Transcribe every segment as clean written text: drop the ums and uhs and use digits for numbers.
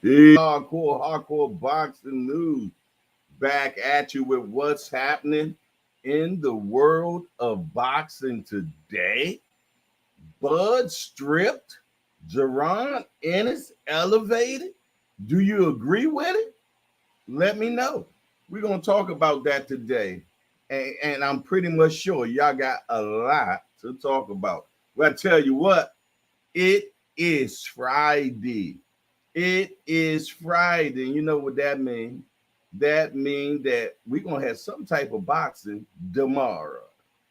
Hey, hardcore boxing news. Back at you with what's happening in the world of boxing today. Bud stripped, Jerron Ennis elevated. Do you agree with it? Let me know. We're gonna talk about that today, and I'm pretty much sure y'all got a lot to talk about. Well, I tell you what, it is Friday. It is Friday. You know what that means? That means that we're gonna have some type of boxing tomorrow.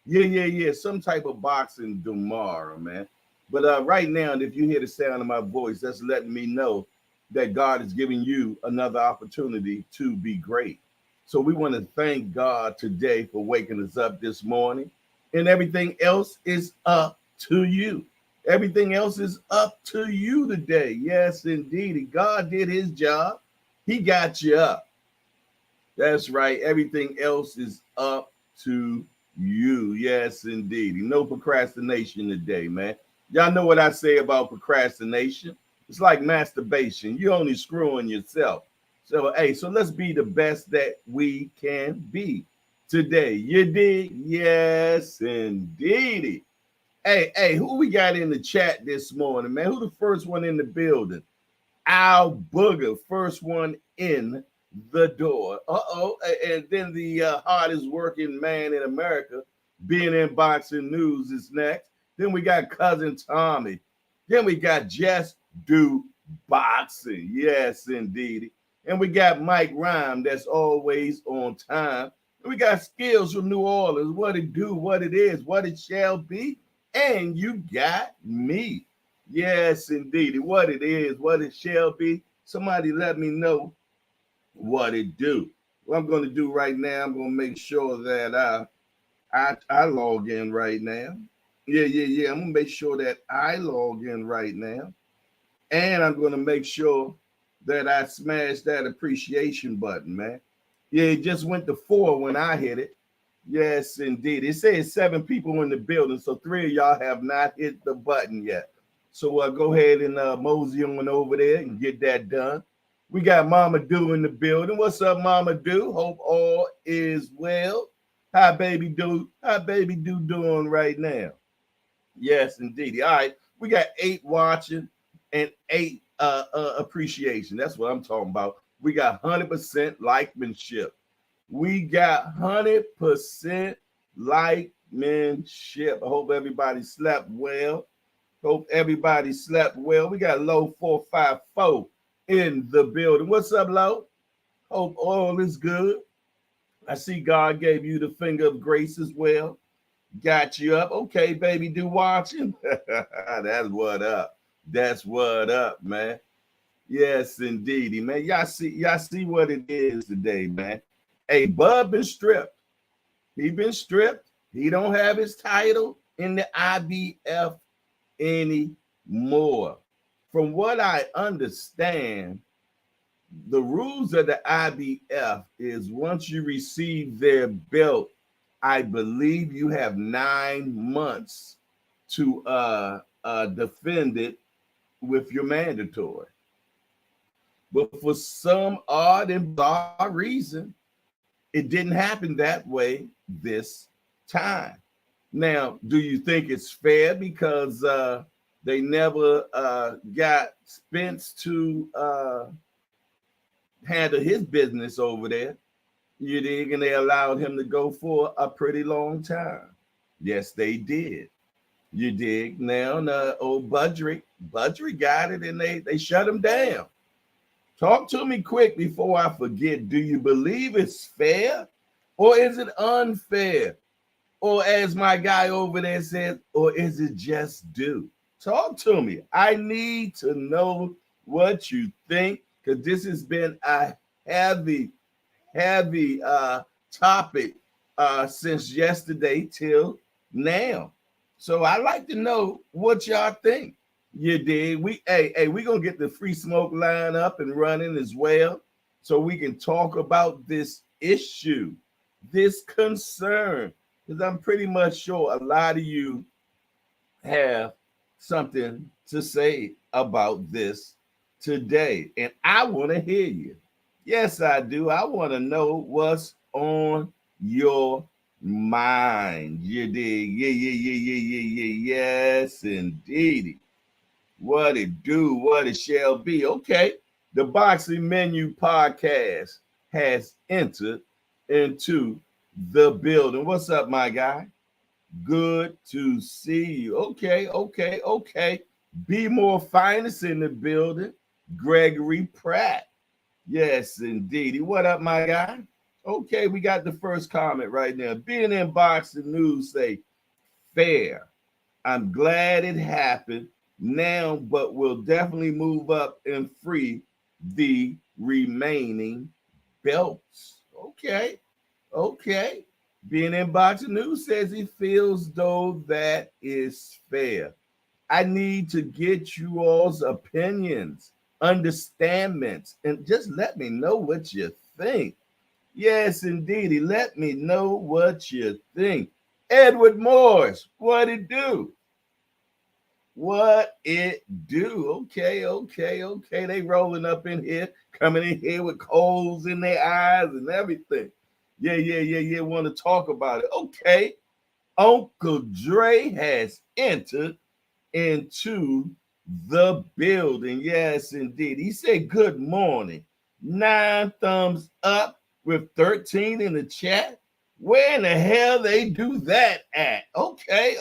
Yeah. Some type of boxing tomorrow, man. But right now, if you hear the sound of my voice, that's letting me know that God is giving you another opportunity to be great. So we want to thank God today for waking us up this morning, and everything else is up to you. Everything else is up to you today. Yes, indeed. God did his job. He got you up. That's right. Everything else is up to you. Yes, indeed. No procrastination today, man. Y'all know what I say about procrastination? It's like masturbation. You're only screwing yourself. So, hey, so let's be the best that we can be today. You dig? Yes, indeed. Hey, who we got in the chat this morning, man? Who the first one in the building? Al Booger, first one in the door. And then the hardest working man in America, being in boxing news, is next. Then we got cousin Tommy. Then we got Just Do Boxing. Yes, indeed. And we got Mike Rhyme, that's always on time. And we got Skills from New Orleans, what it do, what it is, what it shall be. And you got me. Yes, indeed. What it is, what it shall be. Somebody let me know what it do. What I'm going to do right now, I'm going to make sure that I log in right now. Yeah. I'm going to make sure that I log in right now. And I'm going to make sure that I smash that appreciation button, man. Yeah, it just went to 4 when I hit it. Yes, indeed. It says 7 people in the building, so 3 of y'all have not hit the button yet. So go ahead and mosey on over there and get that done. We got Mama Do in the building. What's up, Mama Do? Hope all is well. How baby do? How baby do doing right now? Yes, indeed. All right, we got 8 watching and 8 appreciation. That's what I'm talking about. We got 100% likemanship. We got 100% likemanship. I hope everybody slept well. Hope everybody slept well. We got Low 454 in the building. What's up, Low? Hope all is good. I see God gave you the finger of grace as well. Got you up. Okay, baby, do watching. That's what up. That's what up, man. Yes, indeedy, man. Y'all see what it is today, man. Hey, Bud been stripped. He been stripped. He don't have his title in the IBF anymore. From what I understand, the rules of the IBF is once you receive their belt, I believe you have 9 months to defend it with your mandatory. But for some odd and bizarre reason, it didn't happen that way this time. Now, do you think it's fair because they never got Spence to handle his business over there? You dig? And they allowed him to go for a pretty long time. Yes, they did. You dig? Now, old Budrick got it, and they shut him down. Talk to me quick before I forget. Do you believe it's fair, or is it unfair? Or as my guy over there says, or is it just due? Talk to me. I need to know what you think, because this has been a heavy topic since yesterday till now. So I like to know what y'all think. You did. We gonna get the free smoke line up and running as well, so we can talk about this issue, this concern, because I'm pretty much sure a lot of you have something to say about this today. And I want to hear you. Yes, I do. I want to know what's on your mind. You dig? Yeah. Yes, indeed. What it do, what it shall be. Okay. The Boxing Menu podcast has entered into the building. What's up, my guy? Good to see you. Okay. Be more finest in the building. Gregory Pratt. Yes, indeed. What up, my guy? Okay, we got the first comment right now. Being in boxing news say fair. I'm glad it happened now, but we'll definitely move up and free the remaining belts. Okay. Being in boxing news says he feels though that is fair. I need to get you all's opinions, understandments, and just let me know what you think. Yes, indeedy. Let me know what you think. Edward Morris, what it do? What it do? Okay. They rolling up in here, coming in here with coals in their eyes and everything. Yeah. Want to talk about it. Okay. Uncle Dre has entered into the building. Yes, indeed. He said, good morning. 9 thumbs up with 13 in the chat. Where in the hell they do that at? Okay.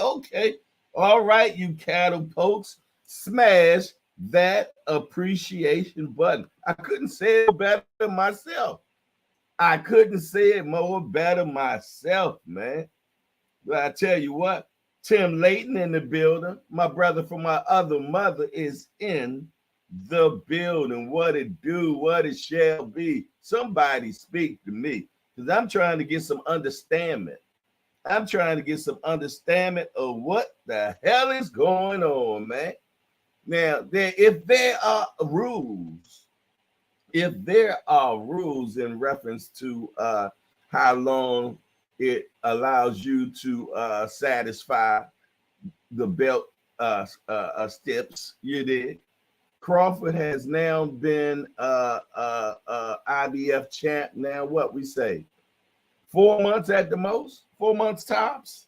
All right, you cattle pokes, smash that appreciation button. I couldn't say it better myself. Man. But I tell you what, Tim Layton in the building. My brother from my other mother is in the building. What it do, what it shall be. Somebody speak to me because I'm trying to get some understanding. I'm trying to get some understanding of what the hell is going on, man. Now, if there are rules in reference to how long it allows you to satisfy the belt steps, you did. Crawford has now been IBF champ. Now, what we say, 4 months at the most, 4 months tops.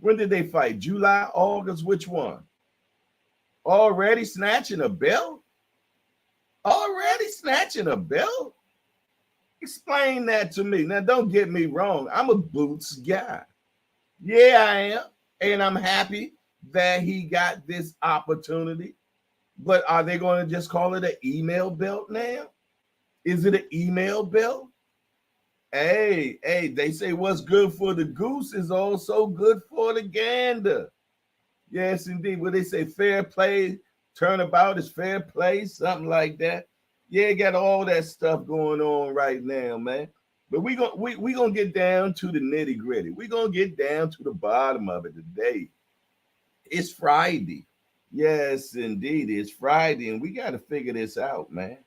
When did they fight? July, August, which one? Already snatching a belt? Explain that to me. Now, don't get me wrong. I'm a boots guy. Yeah, I am. And I'm happy that he got this opportunity. But are they going to just call it an email belt now? Is it an email belt? Hey, they say what's good for the goose is also good for the gander. Yes, indeed. What they say, fair play, turnabout is fair play, something like that. Yeah, got all that stuff going on right now, man. But we gonna get down to the nitty gritty. We're gonna get down to the bottom of it today. It's Friday. Yes, indeed, it's Friday, and we got to figure this out, man.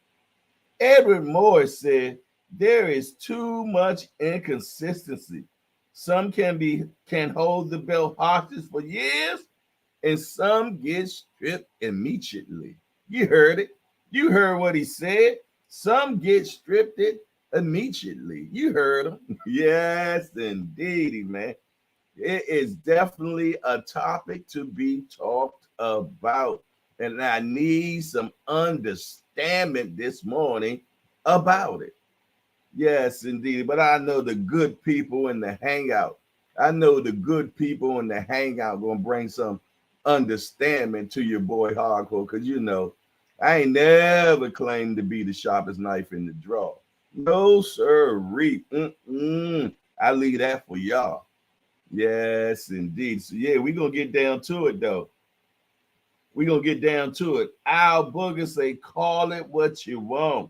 Edward Morris said there is too much inconsistency. Some can hold the belt hostage for years, and some get stripped immediately. You heard it. You heard what he said. Some get stripped it immediately. You heard him. Yes, indeed, man. It is definitely a topic to be talked about. And I need some understanding this morning about it. Yes, indeed. But I know the good people in the hangout. Gonna bring some understanding to your boy Hardcore, because I ain't never claimed to be the sharpest knife in the drawer. No, sir. I leave that for y'all. Yes, indeed. So yeah, we're gonna get down to it though. Al Booger say, call it what you want.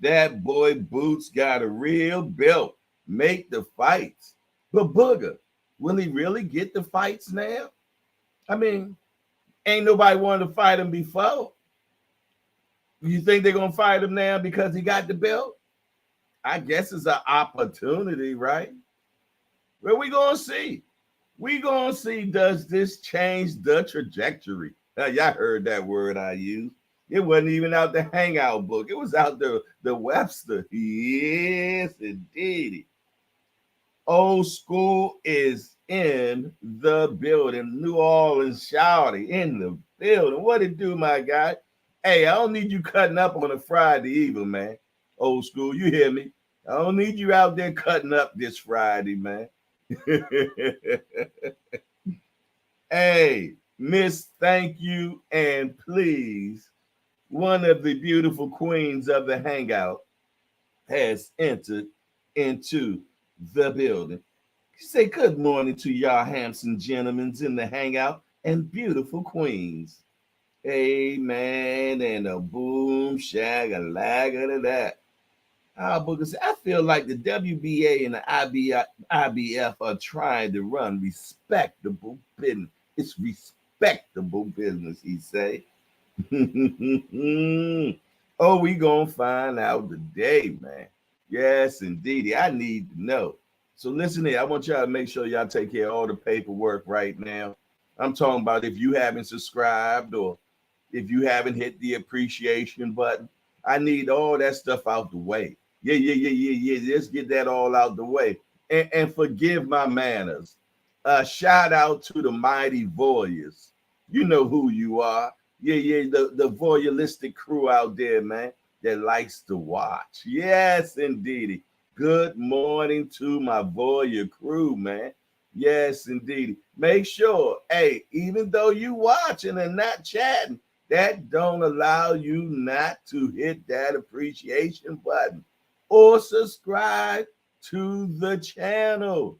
That boy Boots got a real belt. Make the fights. But Booger, will he really get the fights now? I mean, ain't nobody wanted to fight him before. You think they're gonna fight him now because he got the belt? I guess it's an opportunity, right? Well, we gonna see. Does this change the trajectory? Now, y'all heard that word I used. It wasn't even out the Hangout book. It was out the Webster. Yes, indeed. Old school is in the building. New Orleans shouty in the building. What it do, my guy? Hey, I don't need you cutting up on a Friday either, man. Old school, you hear me? I don't need you out there cutting up this Friday, man. Hey, Miss, thank you and please. One of the beautiful queens of the Hangout has entered into the building. Say good morning to y'all handsome gentlemen in the Hangout and beautiful queens. Amen and a boom shag a lag of that. I feel like the WBA and the IBF are trying to run respectable business. It's respectable business, he say. Oh, we gonna find out today, man. Yes, indeed. I need to know. So listen here, I want y'all to make sure y'all take care of all the paperwork right now. I'm talking about if you haven't subscribed or if you haven't hit the appreciation button. I need all that stuff out the way. Yeah. Let's get that all out the way. And forgive my manners. Shout out to the mighty voyeurs. You know who you are. Yeah, the voyeuristic crew out there, man, that likes to watch. Yes, indeed. Good morning to my voyeur crew, man. Yes, indeed. Make sure, hey, even though you watching and not chatting, that don't allow you not to hit that appreciation button or subscribe to the channel.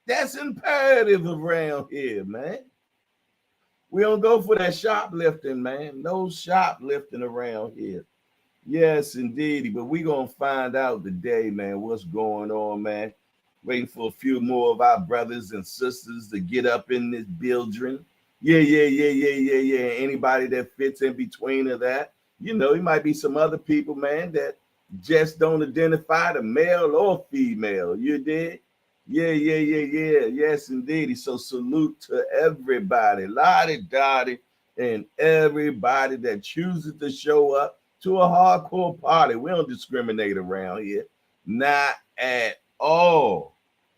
That's imperative around here, man. We don't go for that shoplifting, man. No shoplifting around here. Yes, indeed. But we're going to find out today, man, what's going on, man. Waiting for a few more of our brothers and sisters to get up in this building. Yeah. Anybody that fits in between of that. You know, it might be some other people, man, that just don't identify the male or female. You did? Yeah. Yes, indeed. So salute to everybody, Lottie Dottie, and everybody that chooses to show up to a hardcore party. We don't discriminate around here. Not at all.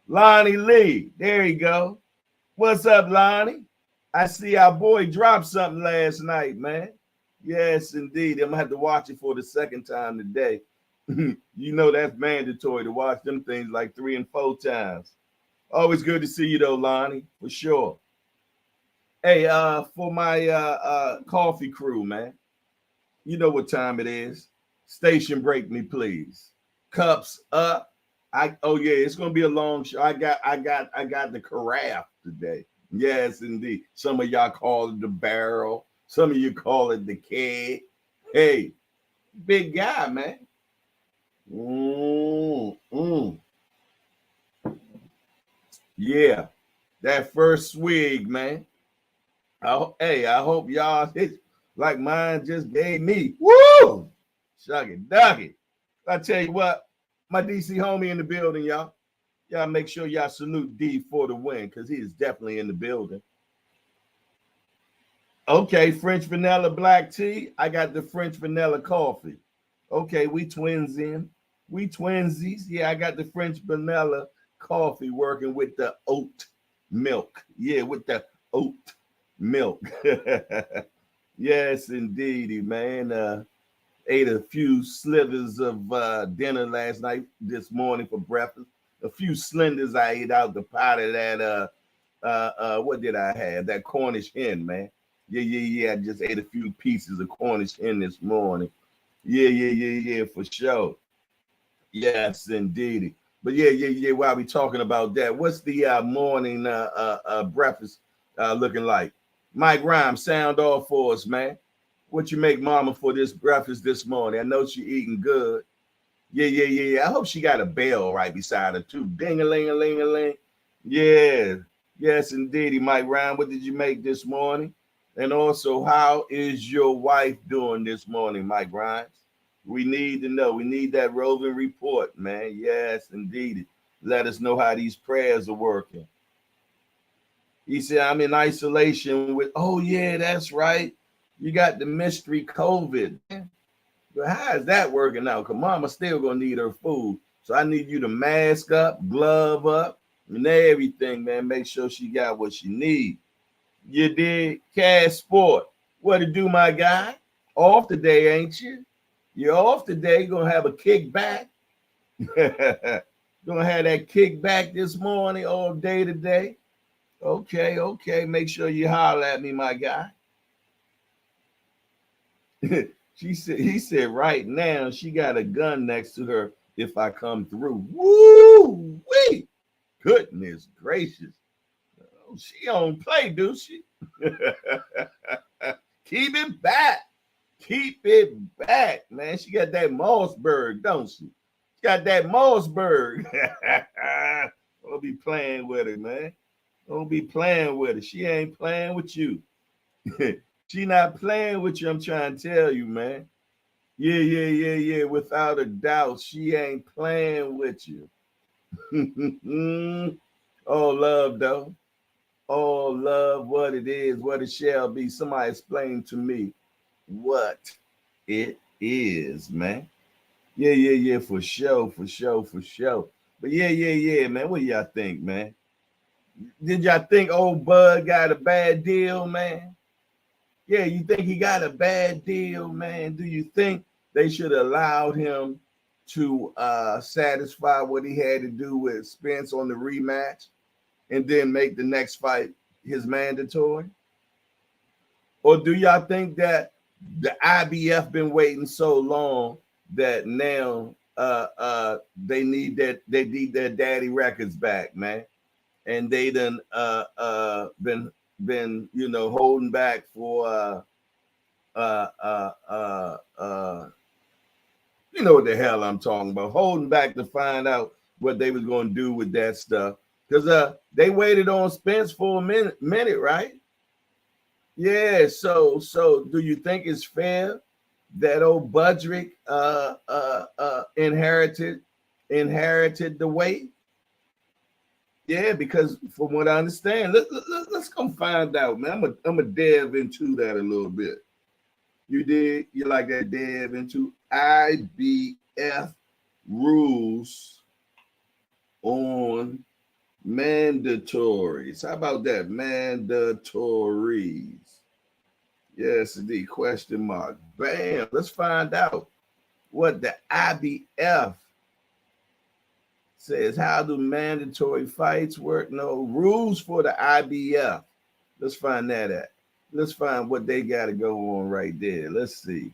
Lonnie Lee, there you go. What's up, Lonnie? I see our boy dropped something last night, man. Yes, indeed. I'm gonna have to watch it for the second time today. You know that's mandatory to watch them things like 3 and 4 times. Always good to see you though, Lonnie, for sure. Hey, for my coffee crew, man. You know what time it is. Station break me, please. Cups up. It's gonna be a long show. I got the carafe today. Yes, indeed. Some of y'all call it the barrel. Some of you call it the keg. Hey, big guy, man. Yeah, that first swig, man. I hope y'all hit like mine just gave me. Woo! Shuggy ducky. I tell you what, my DC homie in the building, y'all. Y'all make sure y'all salute D for the win, because he is definitely in the building. Okay, French vanilla black tea. I got the French vanilla coffee. Okay, we twins in. We twinsies. Yeah, I got the French vanilla coffee working with the oat milk. Yeah, with the oat milk. Yes, indeedy, man. Ate a few slivers of dinner last night, this morning for breakfast. A few slenders I ate out the pot of that. What did I have? That Cornish hen, man. Yeah. I just ate a few pieces of Cornish hen this morning. Yeah, for sure. Yes, indeed. But yeah. While we talking about that, what's the morning breakfast looking like? Mike Rhymes, sound off for us, man. What you make mama for this breakfast this morning? I know she eating good. Yeah. I hope she got a bell right beside her too. Ding-a-ling-a-ling-a-ling. Yeah. Yes, indeed. Mike Rhymes, what did you make this morning? And also, how is your wife doing this morning, Mike Rhymes? We need to know. We need that roving report, man. Yes, indeed. Let us know how these prayers are working. He said, I'm in isolation with, oh, yeah, that's right. You got the mystery COVID. But how is that working out? Because mama still gonna need her food. So I need you to mask up, glove up, and everything, man. Make sure she got what she need. You did? Cash Sport. What to do, my guy? Off today, ain't you? You're off today. Gonna have a kickback. Gonna have that kickback this morning all day today. Okay, okay. Make sure you holler at me, my guy. He said right now she got a gun next to her if I come through. Woo wee! Goodness gracious. Oh, she don't play, do she? Keep it back. Keep it back, man. She got that Mossberg, don't she? She got that Mossberg. Don't be playing with her, man. Don't be playing with her. She ain't playing with you. She not playing with you, I'm trying to tell you, man. Yeah. Without a doubt, she ain't playing with you. All love, though. All love, what it is, what it shall be. Somebody explain to me what it is, man. Yeah, for sure. But yeah, man. What do y'all think, man? Did y'all think old Bud got a bad deal, man? Yeah, you think he got a bad deal, man? Do you think they should have allowed him to satisfy what he had to do with Spence on the rematch and then make the next fight his mandatory? Or do y'all think that the IBF been waiting so long that now they need their daddy records back, man? And they done been holding back for you know what the hell I'm talking about, holding back to find out what they was going to do with that stuff, because they waited on Spence for a minute, right? Yeah, so do you think it's fair that old Budrick inherited the weight? Yeah, because from what I understand, let's come find out, man. I'm gonna delve into that a little bit. You like that delve into IBF rules on mandatories. How about that? Mandatories. Yes, the question mark. Bam. Let's find out what the IBF says. How do mandatory fights work? No rules for the IBF. Let's find that at. Let's find what they got to go on right there. Let's see.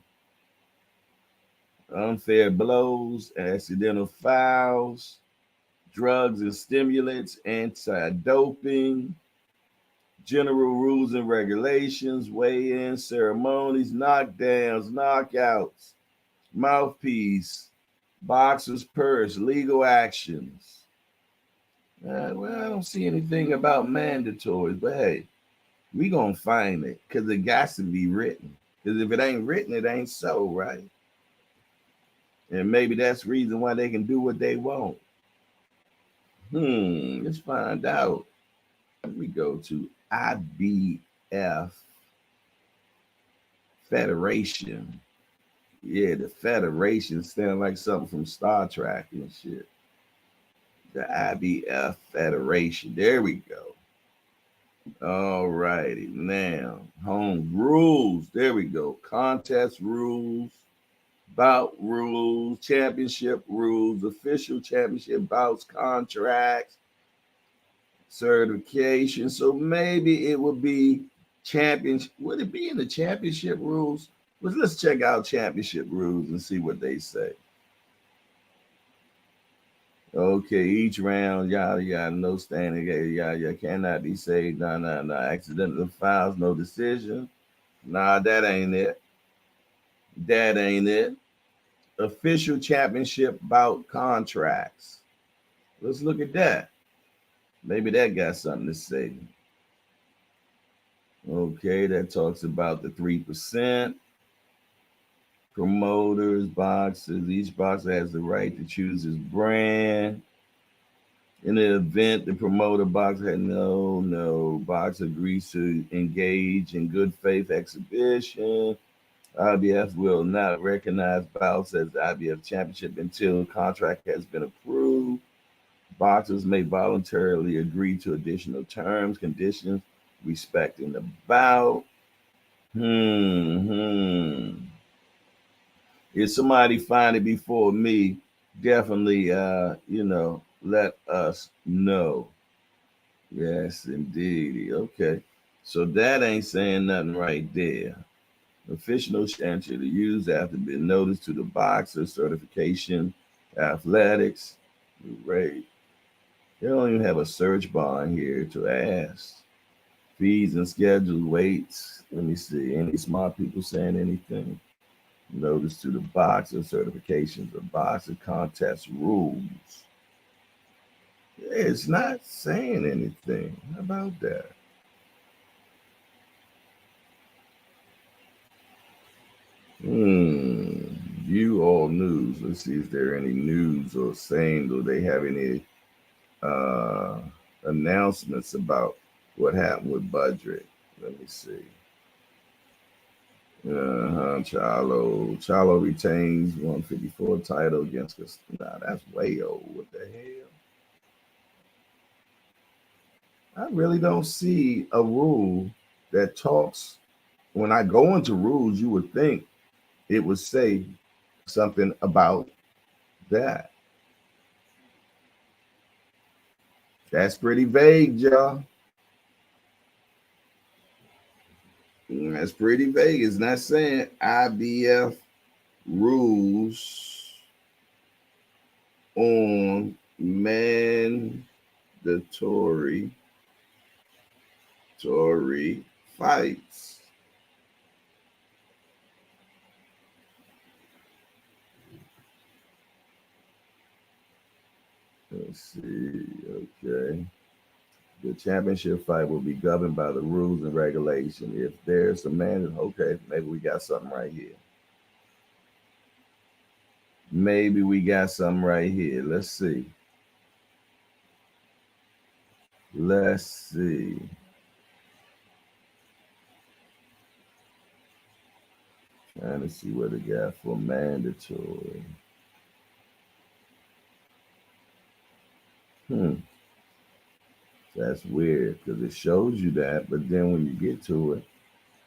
Unfair blows, accidental fouls, drugs and stimulants, anti-doping, general rules and regulations, weigh-ins, ceremonies, knockdowns, knockouts, mouthpiece, boxer's purse, legal actions. Well, I don't see anything about mandatories, but hey, we gonna find it because it got to be written. Because if it ain't written, it ain't so, right? And maybe that's the reason why they can do what they want. Let's find out. Let me go to IBF Federation. Yeah, the Federation sounds like something from Star Trek and shit. The IBF Federation. There we go. All righty. Now, home rules. There we go. Contest rules, bout rules, championship rules, official championship bouts, contracts, certification. So maybe it would be championship. Would it be in the championship rules? Let's check out championship rules and see what they say. Okay, each round, yada, no standing, yada, cannot be saved, no, accidental fouls, no decision. Nah, that ain't it. That ain't it. Official championship bout contracts. Let's look at that. Maybe that got something to say. Okay, that talks about the 3%. Promoters, boxers. Each boxer has the right to choose his brand. In the event, the promoter boxer had no. Boxer agrees to engage in good faith exhibition. IBF will not recognize bouts as the IBF championship until contract has been approved. Boxers may voluntarily agree to additional terms, conditions, respecting the bout. If somebody find it before me, definitely, let us know. Yes, indeed. Okay. So that ain't saying nothing right there. Official entry to use after being noticed to the boxer certification, athletics, rate. They don't even have a search bar in here to ask. Fees and schedules, weights. Let me see. Any smart people saying anything? Notice to the boxer certifications of boxer contest rules. Yeah, it's not saying anything. How about that? View all news. Let's see if there are any news or saying, do they have any uh, announcements about what happened with Budrick? Let me see. Charlo retains 154 title against us. Nah, that's way old. What the hell? I really don't see a rule that talks. When I go into rules, you would think it would say something about that. That's pretty vague, y'all. That's pretty vague. It's not saying IBF rules on mandatory fights. Let's see. Okay. The championship fight will be governed by the rules and regulation. If there's a man, okay, maybe we got something right here. Maybe we got something right here. Let's see. Let's see. Trying to see what they got for mandatory. That's weird because it shows you that, but then when you get to it,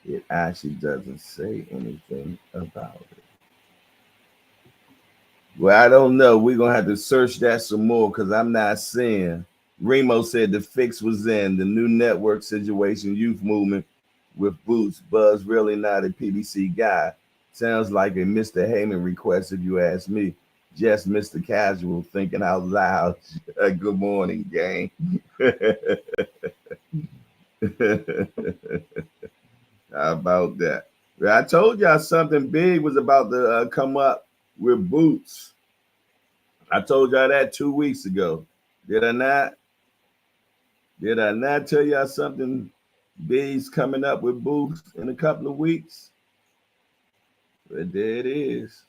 it actually doesn't say anything about it. Well, I don't know. We're gonna have to search that some more because I'm not seeing. Remo said the fix was in the new network situation, youth movement with Boots. Buzz really not a PBC guy. Sounds like a Mr. Heyman request, if you ask me. Just Mr. Casual thinking out loud. Good morning, gang. How about that? Well, I told y'all something big was about to come up with Boots. I told y'all that 2 weeks ago. Did I not? Did I not tell y'all something big's coming up with Boots in a couple of weeks? But there it is.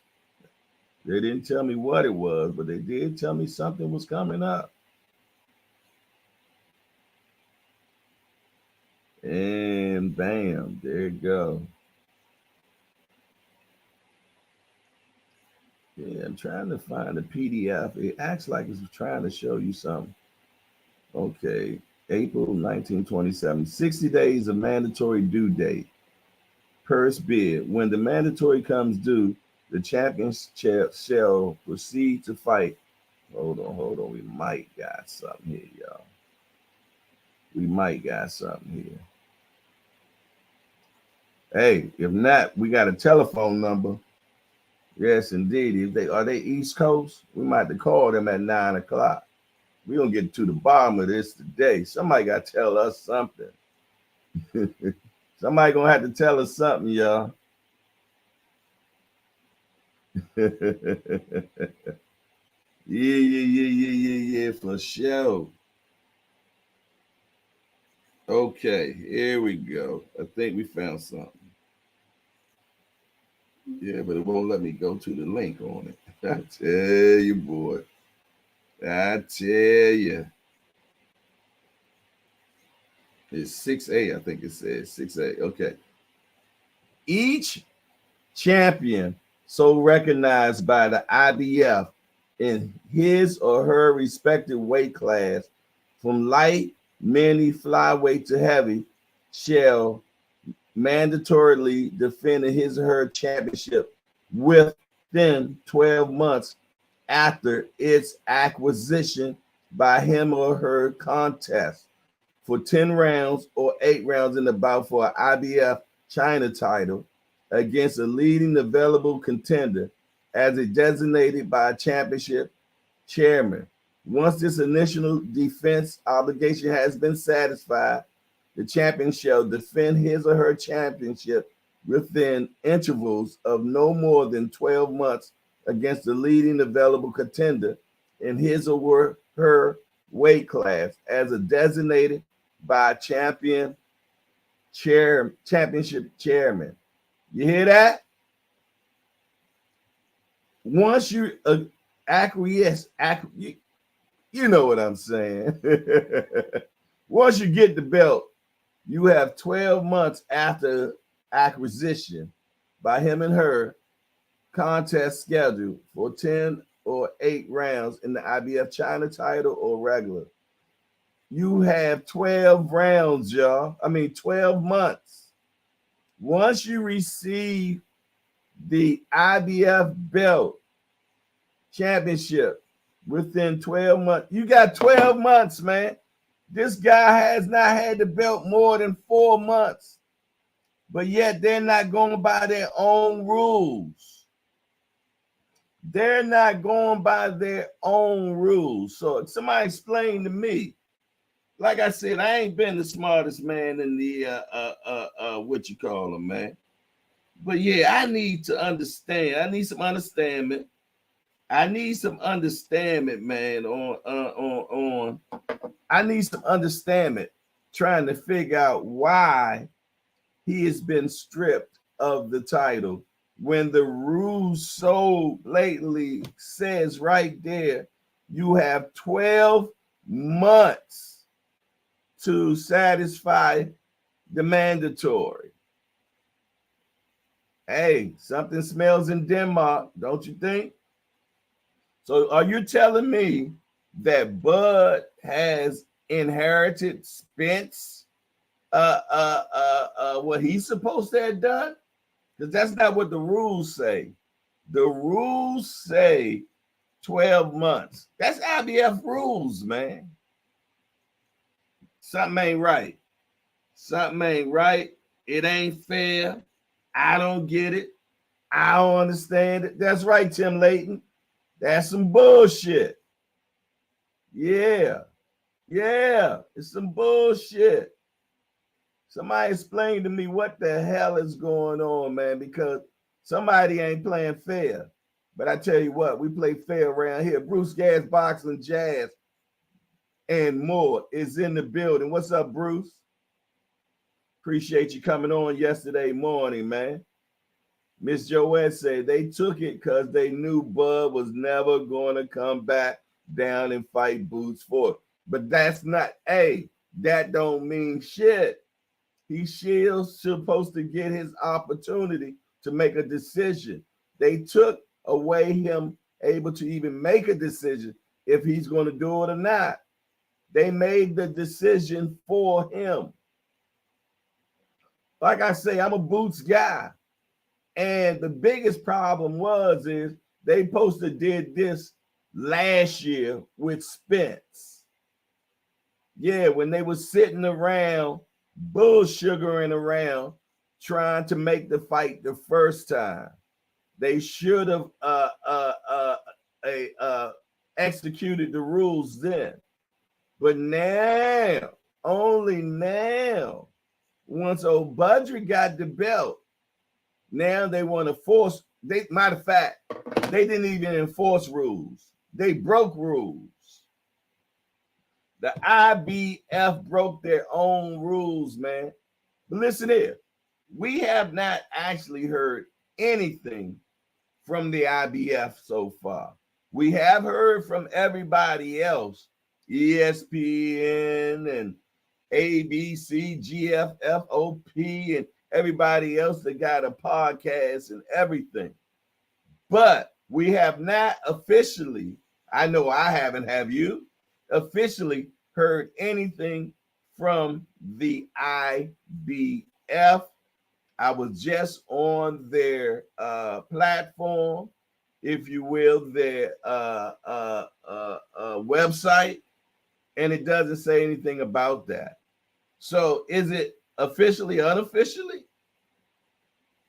They didn't tell me what it was, but they did tell me something was coming up. And bam, there you go. Yeah, I'm trying to find a PDF. It acts like it's trying to show you something. Okay, April 1927, 60 days of mandatory due date. Purse bid. When the mandatory comes due, the champions shall proceed to fight. Hold on. We might got something here, y'all. We might got something here. Hey, if not, we got a telephone number. Yes, indeed. If they are they East Coast, we might have to call them at 9 o'clock. We're gonna get to the bottom of this today. Somebody gotta tell us something. Somebody gonna have to tell us something, y'all. Yeah, for sure. Okay, here we go. I think we found something. Yeah, but it won't let me go to the link on it. I tell you, boy. I tell you. It's 6A, I think it says 6A. Okay. Each champion so recognized by the IBF in his or her respective weight class, from light, mini, flyweight to heavy, shall mandatorily defend his or her championship within 12 months after its acquisition by him or her contest for 10 rounds or 8 rounds in the bout for an IBF China title against a leading available contender as a designated by a championship chairman. Once this initial defense obligation has been satisfied, the champion shall defend his or her championship within intervals of no more than 12 months against the leading available contender in his or her weight class as a designated by championship chairman. You hear that? Once you acquiesce, you know what I'm saying. Once you get the belt, you have 12 months after acquisition by him and her contest scheduled for 10 or 8 rounds in the IBF China title or regular. You have 12 rounds, y'all. 12 months. Once you receive the IBF belt championship within 12 months, you got 12 months, man. This guy has not had the belt more than 4 months, but yet they're not going by their own rules. They're not going by their own rules. So somebody explain to me. Like I said, I ain't been the smartest man in the what you call them, man. But yeah, I need to understand. I need some understanding. I need some understanding, man. I need some understanding, trying to figure out why he has been stripped of the title when the rules so blatantly says right there, you have 12 months to satisfy the mandatory. Hey, something smells in Denmark, don't you think? So are you telling me that Bud has inherited Spence what he's supposed to have done? Because that's not what the rules say. The rules say 12 months. That's IBF rules, man. Something ain't right. Something ain't right. It ain't fair. I don't get it. I don't understand it. That's right, Tim Layton. That's some bullshit. Yeah. It's some bullshit. Somebody explain to me what the hell is going on, man, because somebody ain't playing fair. But I tell you what, we play fair around here. Bruce Gas, Boxing, Jazz, and more is in the building. What's up, Bruce? Appreciate you coming on yesterday morning, man. Miss Joette said they took it because they knew Bud was never going to come back down and fight Boots Ford. But that's not, that don't mean shit. He's still supposed to get his opportunity to make a decision. They took away him able to even make a decision if he's going to do it or not. They made the decision for him. Like I say, I'm a Boots guy. And the biggest problem is they supposed to did this last year with Spence. Yeah, when they were sitting around, bull-sugaring around, trying to make the fight the first time. They should have executed the rules then. But now, only now, once old Budry got the belt, now they want to force. Matter of fact, they didn't even enforce rules. They broke rules. The IBF broke their own rules, man. But listen here, we have not actually heard anything from the IBF so far. We have heard from everybody else, ESPN and ABC, GFFOP, and everybody else that got a podcast and everything. But we have not officially, I know I haven't, have you, officially heard anything from the IBF. I was just on their platform, if you will, their website, and it doesn't say anything about that. So is it officially, unofficially?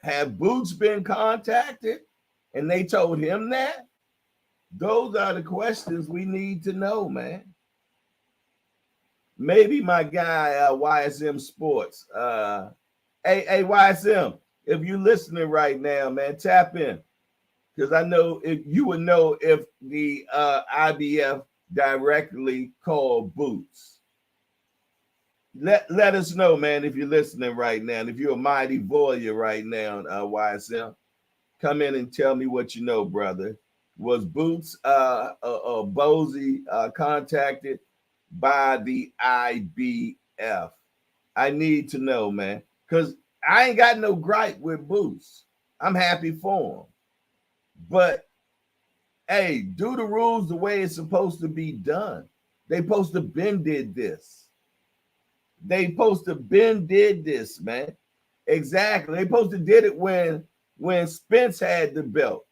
Have Boots been contacted and they told him that? Those are the questions we need to know, man. Maybe my guy, YSM Sports. Hey, YSM, if you're listening right now, man, tap in. Because I know if you would know if the IBF directly called Boots. Let us know, man, if you're listening right now. And if you're a mighty voyeur right now, YSM, come in and tell me what you know, brother. Was Boots Bosey contacted by the IBF? I need to know, man, because I ain't got no gripe with Boots. I'm happy for him. But, hey, do the rules the way it's supposed to be done. They supposed to been did this. They supposed to been did this, man. Exactly. They supposed to did it when Spence had the belt.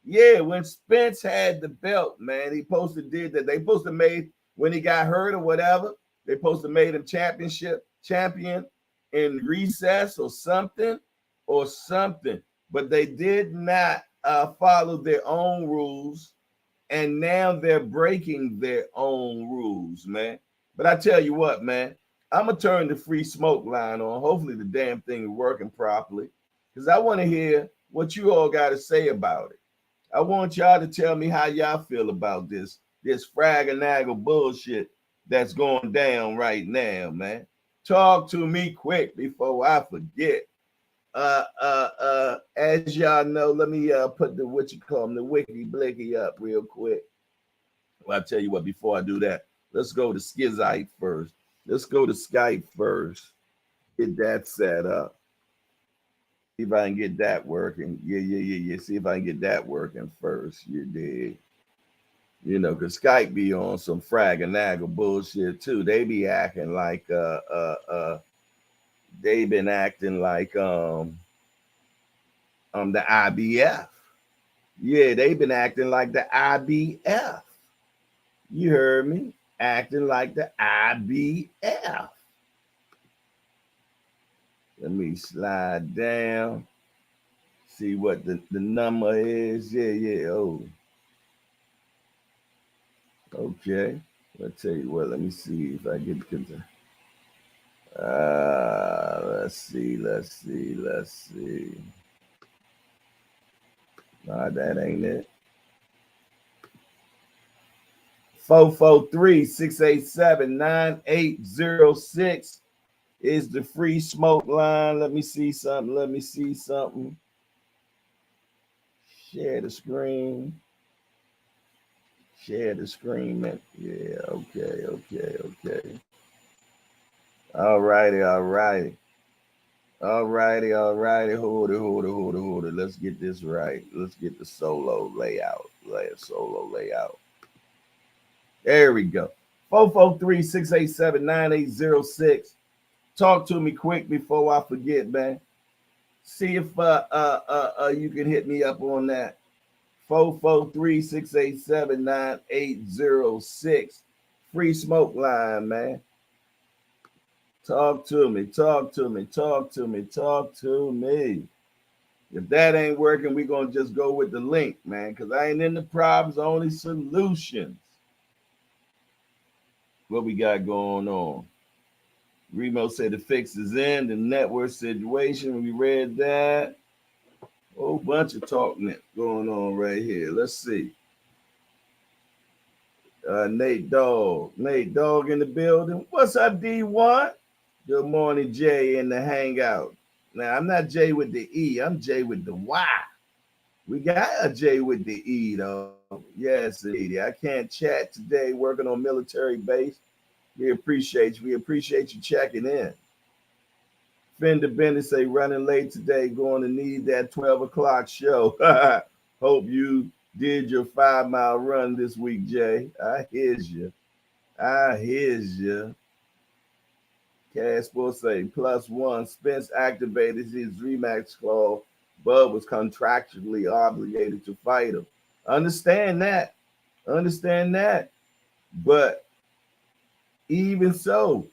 Yeah, when Spence had the belt, man, he supposed to did that. They supposed to made, when he got hurt or whatever, they supposed to made him champion in recess or something. But they did not follow their own rules, and now they're breaking their own rules, man. But I tell you what, man, I'm going to turn the free smoke line on. Hopefully the damn thing is working properly, because I want to hear what you all got to say about it. I want y'all to tell me how y'all feel about this frag-a-naggle bullshit that's going down right now, man. Talk to me quick before I forget. As y'all know, let me put the the wiki blicky up real quick. Well, I'll tell you what, before I do that, let's go to Skizite first. Let's go to Skype first. Get that set up. See if I can get that working. Yeah. See if I can get that working first. You dig? You know, because Skype be on some frag and naggle bullshit too. They be acting like they've been acting like the IBF. Yeah, they've been acting like the IBF. You heard me? Acting like the IBF. Let me slide down. See what the number is. Yeah. Oh. Okay. I'll tell you what. Let me see if I get the. Let's see. Nah, that ain't it. 443-687-9806 is the free smoke line. Let me see something. Share the screen. Man. Yeah, okay. All righty. Hold it. Let's get this right. Let's get the solo layout. There we go. 443-687-9806. Talk to me quick before I forget, man. See if you can hit me up on that. 443-687-9806. Free smoke line, man. Talk to me. If that ain't working, we're going to just go with the link, man, because I ain't in the problems, only solutions. What we got going on? Remo said the fix is in the network situation. We read that. Whole bunch of talking going on right here. Let's see. Nate Dogg in the building. What's up, D1? Good morning, Jay in the hangout. Now, I'm not Jay with the E. I'm Jay with the Y. We got a J with the E though. Yes, indeed. I can't chat today, working on military base. We appreciate you. We appreciate you checking in. Fender Bennett say running late today, going to need that 12 o'clock show. Hope you did your 5 mile run this week, Jay. I hears you. I hears you. Cash will say +1. Spence activated his rematch clause. Bud was contractually obligated to fight him. Understand that. Understand that. But even so,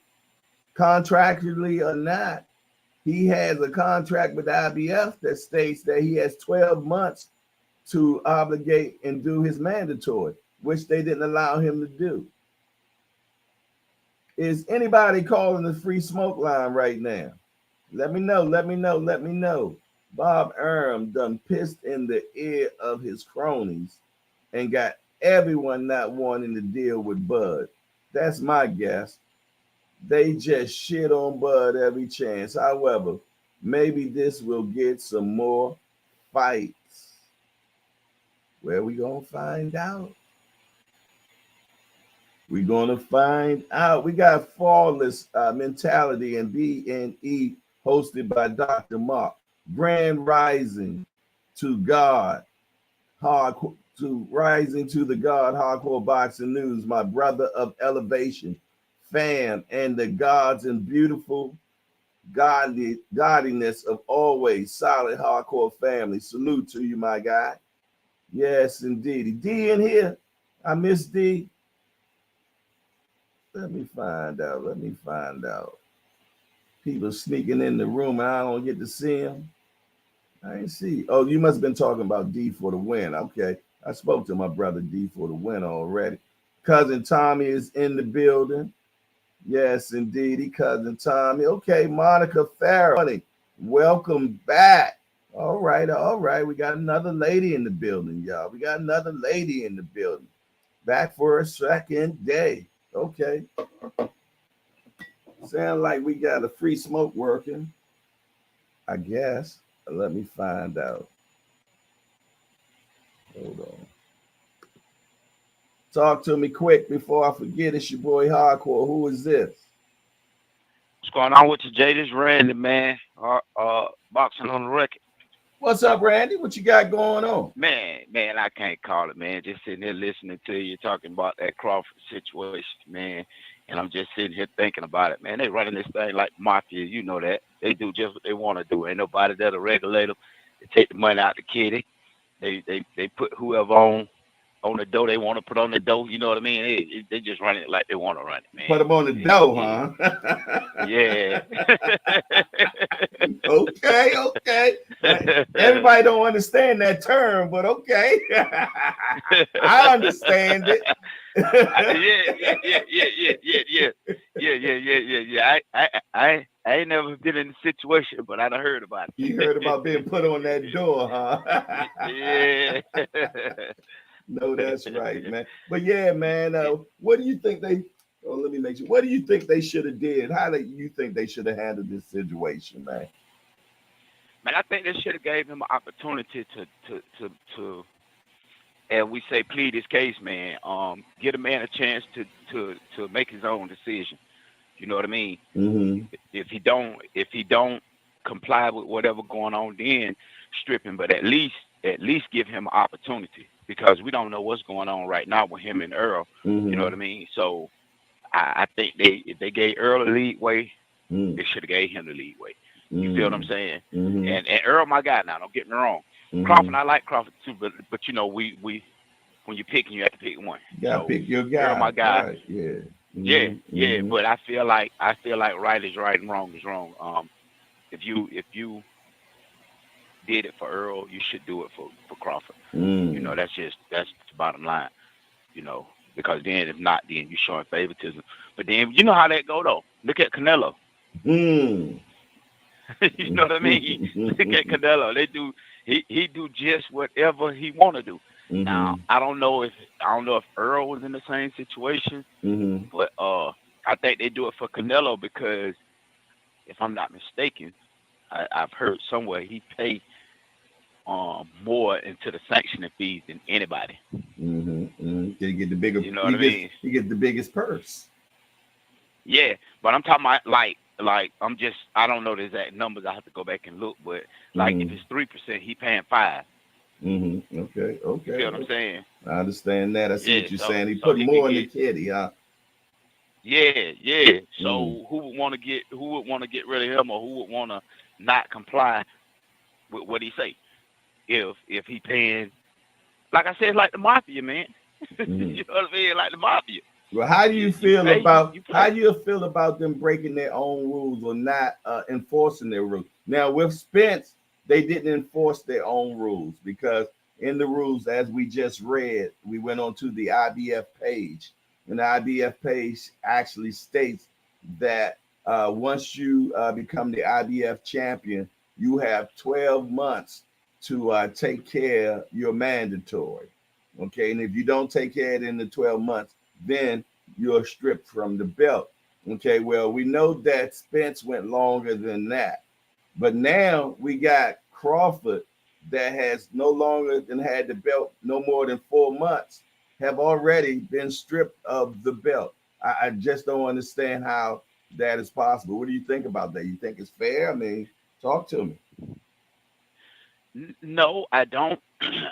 contractually or not, he has a contract with the IBF that states that he has 12 months to obligate and do his mandatory, which they didn't allow him to do. Is anybody calling the free smoke line right now? Let me know, let me know, let me know. Bob Arum done pissed in the ear of his cronies and got everyone not wanting to deal with Bud. That's my guess. They just shit on Bud every chance. However, maybe this will get some more fights. Where we gonna find out? We're gonna find out. We got Flawless Mentality and BNE hosted by Dr. Mark. Grand Rising to God. Rising to the God, Hardcore Boxing News, my brother of elevation, fam, and the gods and beautiful godliness of always solid hardcore family. Salute to you, my guy. Yes, indeed. D in here. I miss D. Let me find out. Let me find out. People sneaking in the room and I don't get to see them. I ain't see. Oh, you must have been talking about D for the win. Okay. I spoke to my brother D for the win already. Cousin Tommy is in the building. Yes, indeed. Cousin Tommy. Okay, Monica Farrell. Welcome back. All right, all right. We got another lady in the building, y'all. We got another lady in the building. Back for a second day. Okay. Sound like we got a free smoke working. I guess. Let me find out. Hold on. Talk to me quick before I forget. It's your boy Hardcore. Who is this? What's going on with you, Jay? This Randy, man. Boxing on the record. What's up, Randy? What you got going on? Man, I can't call it, man. Just sitting here listening to you talking about that Crawford situation, man. And I'm just sitting here thinking about it, man. They running this thing like mafia, you know that. They do just what they want to do. Ain't nobody that'll regulate them. They take the money out the kitty. They put whoever on the dough they want to put on the dough. You know what I mean? They just run it like they want to run it, man. Put them on the dough, huh? Yeah. Okay. Everybody don't understand that term, but okay. I understand it. Yeah. I ain't never been in a situation, but I done heard about it. You heard about being put on that door, huh? Yeah. No, that's right, man. But yeah, man, what do you think they? Oh, let me make sure. What do you think they should have did? How do you think they should have handled this situation, man? Man, I think they should have gave him an opportunity to and we say plead his case, man. Get a man a chance to make his own decision. You know what I mean? Mm-hmm. If he don't comply with whatever going on, then strip him. But at least give him an opportunity, because we don't know what's going on right now with him and Earl. Mm-hmm. You know what I mean? So I think if they gave Earl a leeway, they should have gave him the leeway. You feel what I'm saying? Mm-hmm. And Earl, my guy now, don't get me wrong. Mm-hmm. Crawford, I like Crawford too, but you know, we when you're picking, you have to pick one. You gotta pick your guy. Earl, my guy. Right. Yeah. Mm-hmm. Yeah. But I feel like right is right and wrong is wrong. If you did it for Earl, you should do it for Crawford. You know, that's the bottom line. You know, because then if not, then you're showing favoritism. But then you know how that go though. Look at Canelo. You know what I mean? Look at Canelo. He do just whatever he want to do. Mm-hmm. Now I don't know if Earl was in the same situation, but I think they do it for Canelo because if I'm not mistaken, I've heard somewhere he paid more into the sanctioning fees than anybody. They get the bigger. You know what I mean? He gets the biggest purse. Yeah, but I'm talking about like I don't know the exact numbers. I have to go back and look, but like if it's 3%, he paying 5. Okay. You feel what I'm saying? I understand that. I see Yeah. what you're saying. He So put he could more in the get. kitty, huh? Yeah. So who would want to get rid of him, or who would want to not comply with what he say? If he paying, like I said, like the mafia, man. You know what I mean? Like the mafia. Well, how do you feel pay, about you play. them breaking their own rules or not enforcing their rules? Now with Spence, they didn't enforce their own rules because in the rules, as we just read, we went on to the IBF page, and the IBF page actually states that once you become the IBF champion, you have 12 months to take care of your mandatory. Okay, and if you don't take care of it in the 12 months, then you're stripped from the belt. Okay, well, we know that Spence went longer than that, but now we got Crawford that has no longer than had the belt no more than 4 months, have already been stripped of the belt. I just don't understand how that is possible. What do you think about that? You think it's fair? I mean, talk to me. No, I don't.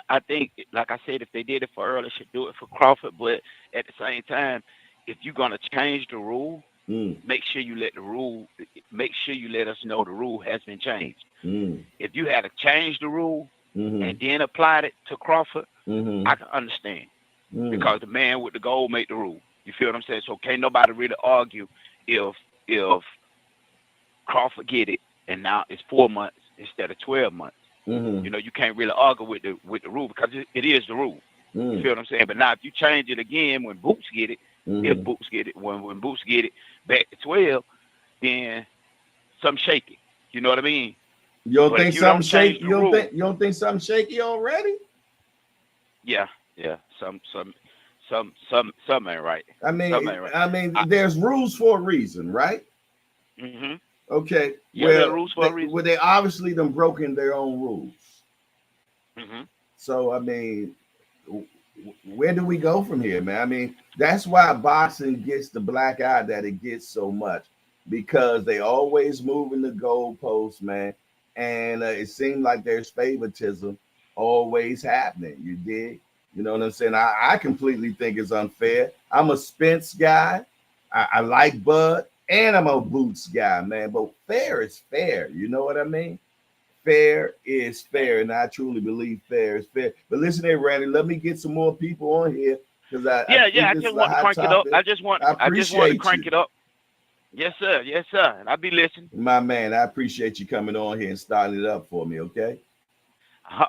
I think, like I said, if they did it for Earl, they should do it for Crawford. But at the same time, if you're gonna change the rule, Mm, make sure you make sure you let us know the rule has been changed. mm, If you had to change the rule mm-hmm, and then applied it to Crawford, mm-hmm, I can understand mm, because the man with the gold made the rule. You feel what I'm saying? So can't nobody really argue if Crawford get it and now it's 4 months instead of 12 months. mm-hmm, You know, you can't really argue with the rule because it is the rule. You mm, feel what I'm saying? But now if you change it again when Boots get it, if mm-hmm. Boots get it, when Boots get it back to 12, then some shaky. You know what I mean? You don't But think if you something don't shaky? change the rule, You don't think something shaky already? yeah, some ain't right. Some ain't right. I mean, I, there's rules for a reason, right? hmm Okay. Yeah, there are rules for a reason. They obviously done broken their own rules. hmm So I mean, where do we go from here, man? I mean, that's why boxing gets the black eye that it gets so much because they always moving the goalposts, man. And it seems like there's favoritism always happening. You dig? You know what I'm saying? I completely think it's unfair. I'm a Spence guy. I like Bud, and I'm a Boots guy, man. But fair is fair. You know what I mean? Fair is fair, and I truly believe fair is fair. But listen here, Randy, let me get some more people on here because I Yeah. think I this just is a want to hot crank it up. topic. I I just want to appreciate crank you, it up. Yes, sir. Yes, sir. And I'll be listening. my man. I appreciate you coming on here and starting it up for me, okay?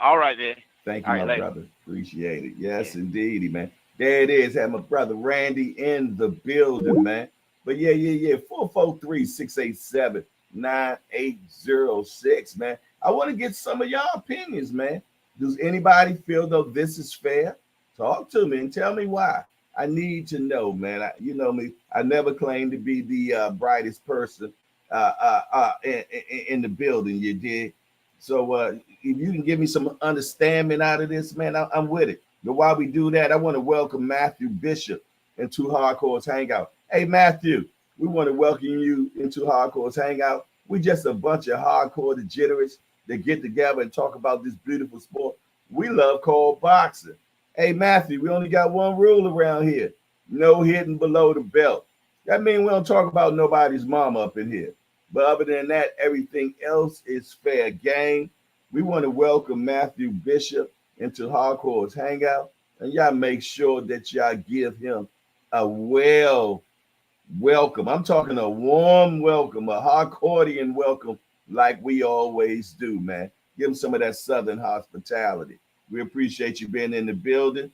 All right, man. Thank you, All right, my later. brother. Appreciate it. Yeah. Yes, indeedy, man. There it is. Have my brother Randy in the building, man. But yeah. 443-687-9806, man. I want to get some of y'all opinions, man. Does anybody feel though this is fair? Talk to me and tell me why. I need to know, man. You know me. I never claimed to be the brightest person in the building. You did. So if you can give me some understanding out of this, man, I'm with it. But while we do that, I want to welcome Matthew Bishop into Hardcore's Hangout. Hey, Matthew, we want to welcome you into Hardcore's Hangout. We just a bunch of hardcore degenerates that get together and talk about this beautiful sport we love called boxing. Hey, Matthew, we only got one rule around here: no hitting below the belt. That means we don't talk about nobody's mama up in here. But other than that, everything else is fair game. We want to welcome Matthew Bishop into Hardcore's Hangout. And y'all make sure that y'all give him a welcome. I'm talking a warm welcome, a Hardcorean welcome, like we always do, man. Give him some of that Southern hospitality. We appreciate you being in the building.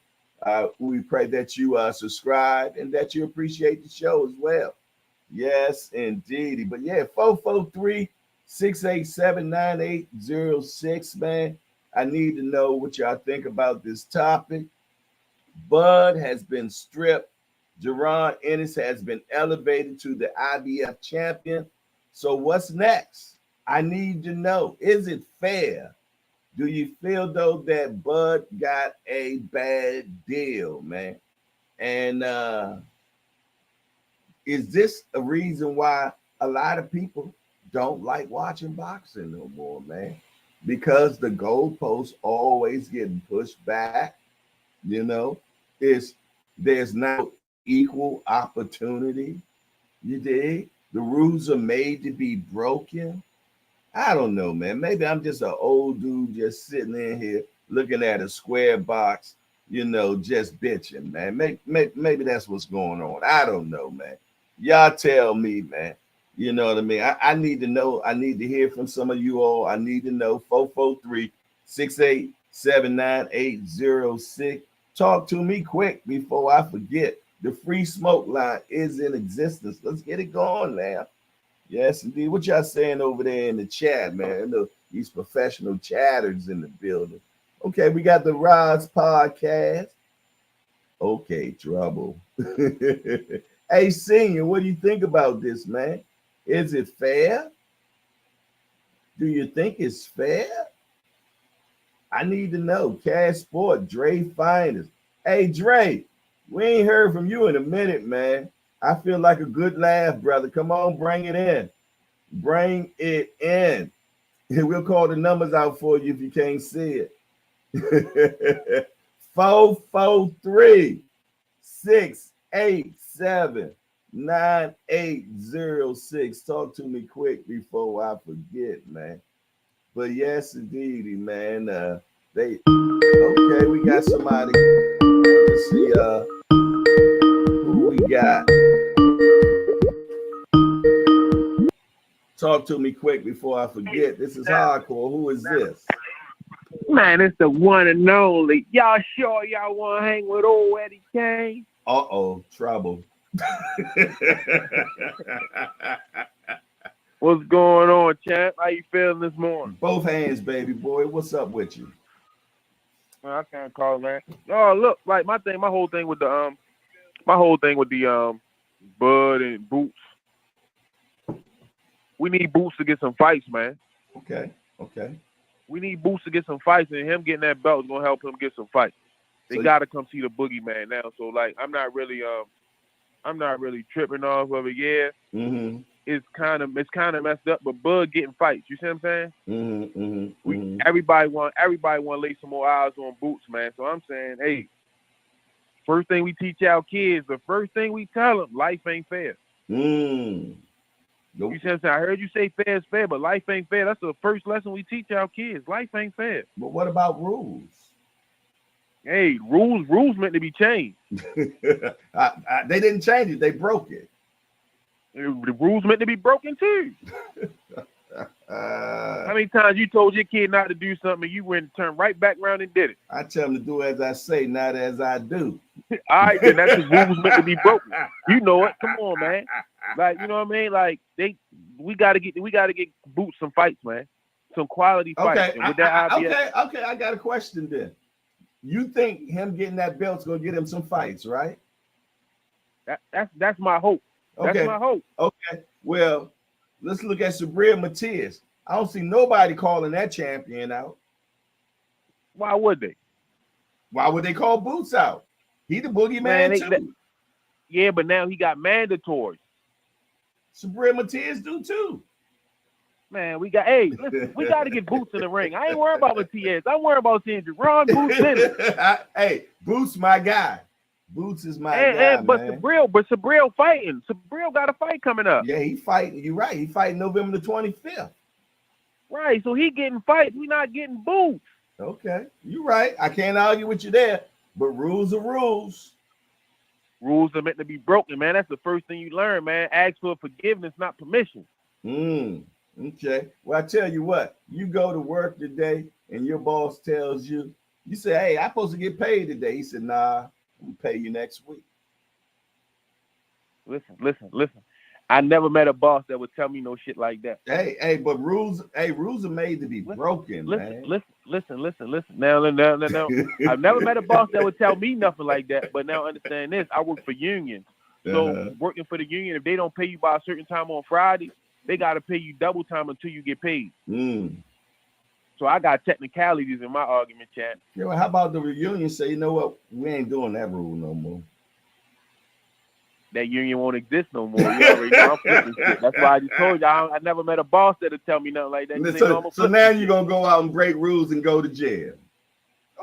We pray that you subscribe and that you appreciate the show as well. Yes, indeed. But yeah, 443-687-9806, man. I need to know what y'all think about this topic. Bud has been stripped. Jerron Ennis has been elevated to the IBF champion. So what's next? I need to know. Is it fair? Do you feel though that Bud got a bad deal, man? And is this a reason why a lot of people don't like watching boxing no more, man? Because the goalposts always getting pushed back, you know? Is there's no equal opportunity. You dig? The rules are made to be broken. I don't know, man. Maybe I'm just an old dude just sitting in here looking at a square box, just bitching, man. Maybe that's what's going on. I don't know, man. Y'all tell me, man. You know what I mean? I need to know. I need to hear from some of you all. I need to know. 443-687-9806. Talk to me quick before I forget. The free smoke line is in existence. Let's get it going now. Yes, indeed. What y'all saying over there in the chat, man? Look, these professional chatters in the building. Okay, we got the Rods podcast. Okay, trouble. Hey, Senior, what do you think about this, man? Is it fair? Do you think it's fair? I need to know. Cash Sport, Dre Finest. Hey, Dre, we ain't heard from you in a minute, man. I feel like a good laugh, brother. Come on, bring it in. Bring it in. We'll call the numbers out for you if you can't see it. 443-687-9806. Talk to me quick before I forget, man. But yes, indeed, man. We got somebody. Let's see who we got. Talk to me quick before I forget. This is Hardcore. Who is this? Man, it's the one and only. Y'all sure y'all want to hang with old Eddie Kane? Uh-oh, trouble. What's going on, champ? How you feeling this morning? Both hands, baby boy. What's up with you? I can't call, man. Oh, look, like my whole thing with the Bud and Boots. We need Boots to get some fights, man. Okay. We need Boots to get some fights, and him getting that belt is gonna help him get some fights. They gotta come see the boogeyman now. So like, I'm not really tripping off of it. Yeah, it's kind of messed up, but Bud getting fights. You see what I'm saying? Everybody want to lay some more eyes on Boots, man. So I'm saying, hey, first thing we teach our kids, the first thing we tell them, life ain't fair. Nope. You see what I'm saying? I heard you say fair is fair, but life ain't fair. That's the first lesson we teach our kids. Life ain't fair. But what about rules? Hey, rules meant to be changed. They didn't change it. They broke it. The rules meant to be broken too. How many times you told your kid not to do something and you went and turned right back around and did it? I tell them to do as I say, not as I do. All right, then that's the rules meant to be broken. You know it. Come on, man. Like, you know what I mean? Like we gotta get Boots some fights, man. Some quality fights. Okay, and with that okay. I got a question then. You think him getting that belt's gonna get him some fights, right? That's my hope. Okay. That's my hope. Okay. Well, let's look at Sabrina Matias. I don't see nobody calling that champion out. Why would they? Why would they call Boots out? He the boogeyman too. Yeah, but now he got mandatory. Sabrina Matias do too. Man, we got to get Boots in the ring. I ain't worried about Matias. I'm worried about seeing Jerron Boots in it. Hey, Boots my guy. Boots is my guy, but man. Sabril fighting. Sabril got a fight coming up. Yeah, he fighting. You're right. He fighting November the 25th. Right, so he getting fights. We not getting Boots. Okay, you're right. I can't argue with you there, but rules are rules. Rules are meant to be broken, man. That's the first thing you learn, man. Ask for forgiveness, not permission. Okay. Well, I tell you what, you go to work today and your boss tells you, you say, hey, I'm supposed to get paid today. He said, nah, I'm gonna pay you next week. Listen. I never met a boss that would tell me no shit like that. Hey, but rules are made to be broken, man. Listen. Now. I've never met a boss that would tell me nothing like that. But now understand this, I work for unions. So working for the union, if they don't pay you by a certain time on Friday, they got to pay you double time until you get paid. So I got technicalities in my argument, chat. Yeah, well, how about the reunion? Say, you know what? We ain't doing that rule no more. That union won't exist no more. You already know I'm flipping shit. That's why I just told you I never met a boss that'll tell me nothing like that. So now you're going to go out and break rules and go to jail.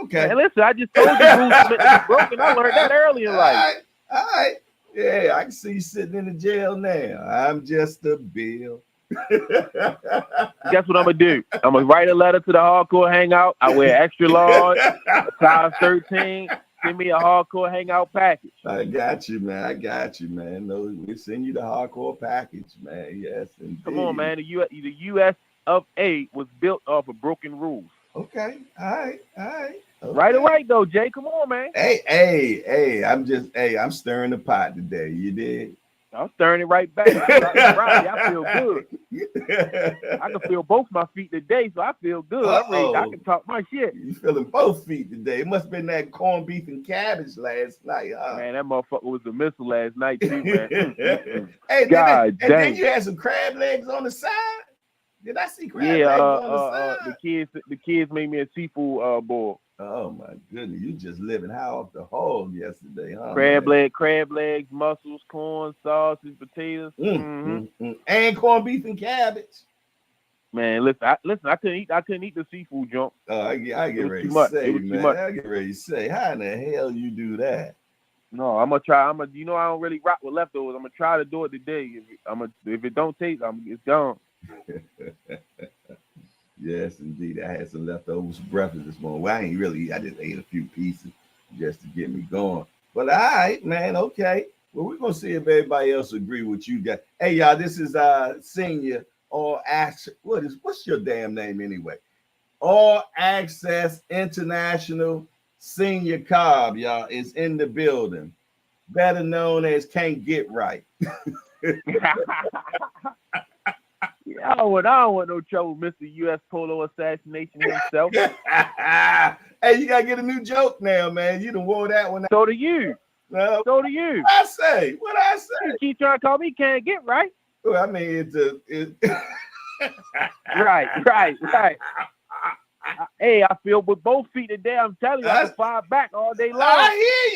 Okay. Man, listen, I just told you rules are meant to be broken. I learned that early in life. All right. Yeah, I can see you sitting in the jail now. I'm just a bill. Guess what I'm going to do? I'm going to write a letter to the Hardcore Hangout. I wear extra large, size 13. Send me a Hardcore Hangout package. I got you, man. No, we send you the Hardcore package, man. Yes, indeed. Come on, man. The U.S. of A was built off of broken rules. Okay. All right. Okay. Right, though, Jay. Come on, man. Hey. I'm stirring the pot today. You did? I'm stirring it right back. Friday, I feel good. I can feel both my feet today, so I feel good. I'm ready. I can talk my shit. You feeling both feet today? It must have been that corned beef and cabbage last night, huh? Man, that motherfucker was a missile last night too, man. Hey, God dang. And then you had some crab legs on the side. Did I see crab legs on the side? The kids made me a seafood boil. Oh my goodness, you just living high off the hog yesterday, huh? Crab legs, mussels, corn, sausage, potatoes, and corned beef and cabbage. Man, listen, I couldn't eat the seafood junk. Oh, I get ready to say, man. I get ready to say, how in the hell you do that? No, I'm gonna try. You know, I don't really rock with leftovers. I'm gonna try to do it today. If it don't taste, it's gone. Yes, indeed. I had some leftovers for breakfast this morning. Well, I ain't really eat. I just ate a few pieces just to get me going. But all right, man. Okay. Well, we're gonna see if everybody else agree with you guys. Hey, y'all, this is Senior All Access. What's your damn name anyway? All Access International Senior Cobb, y'all, is in the building. Better known as Can't Get Right. I don't want no trouble with Mr. U.S. Polo assassination himself. Hey, you gotta get a new joke now, man. You done wore that one out. So do you. No. So do you. What I say? You keep trying to call me Can't Get Right. Well, I mean, it's Right. Hey, I feel with both feet today. I'm telling you, I can fire back all day long. I hear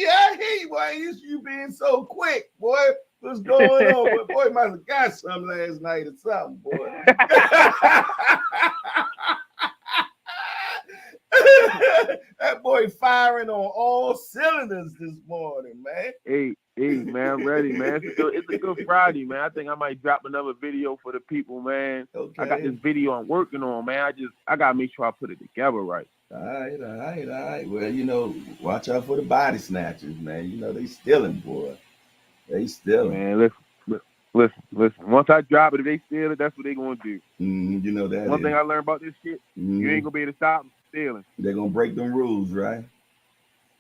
you. Why is you being so quick, boy? What's going on? Boy, might have got some last night or something, boy. That boy firing on all cylinders this morning, man. Hey, man, I'm ready, man. It's a good Friday, man. I think I might drop another video for the people, man. Okay. I got this video I'm working on, man. I gotta make sure I put it together right. All right. Well, you know, watch out for the body snatchers, man. You know, they stealing, boy. They stealing. Man, listen. Once I drop it, if they steal it, that's what they gonna do. You know that. One thing I learned about this shit, you ain't gonna be able to stop them stealing. They're gonna break them rules, right?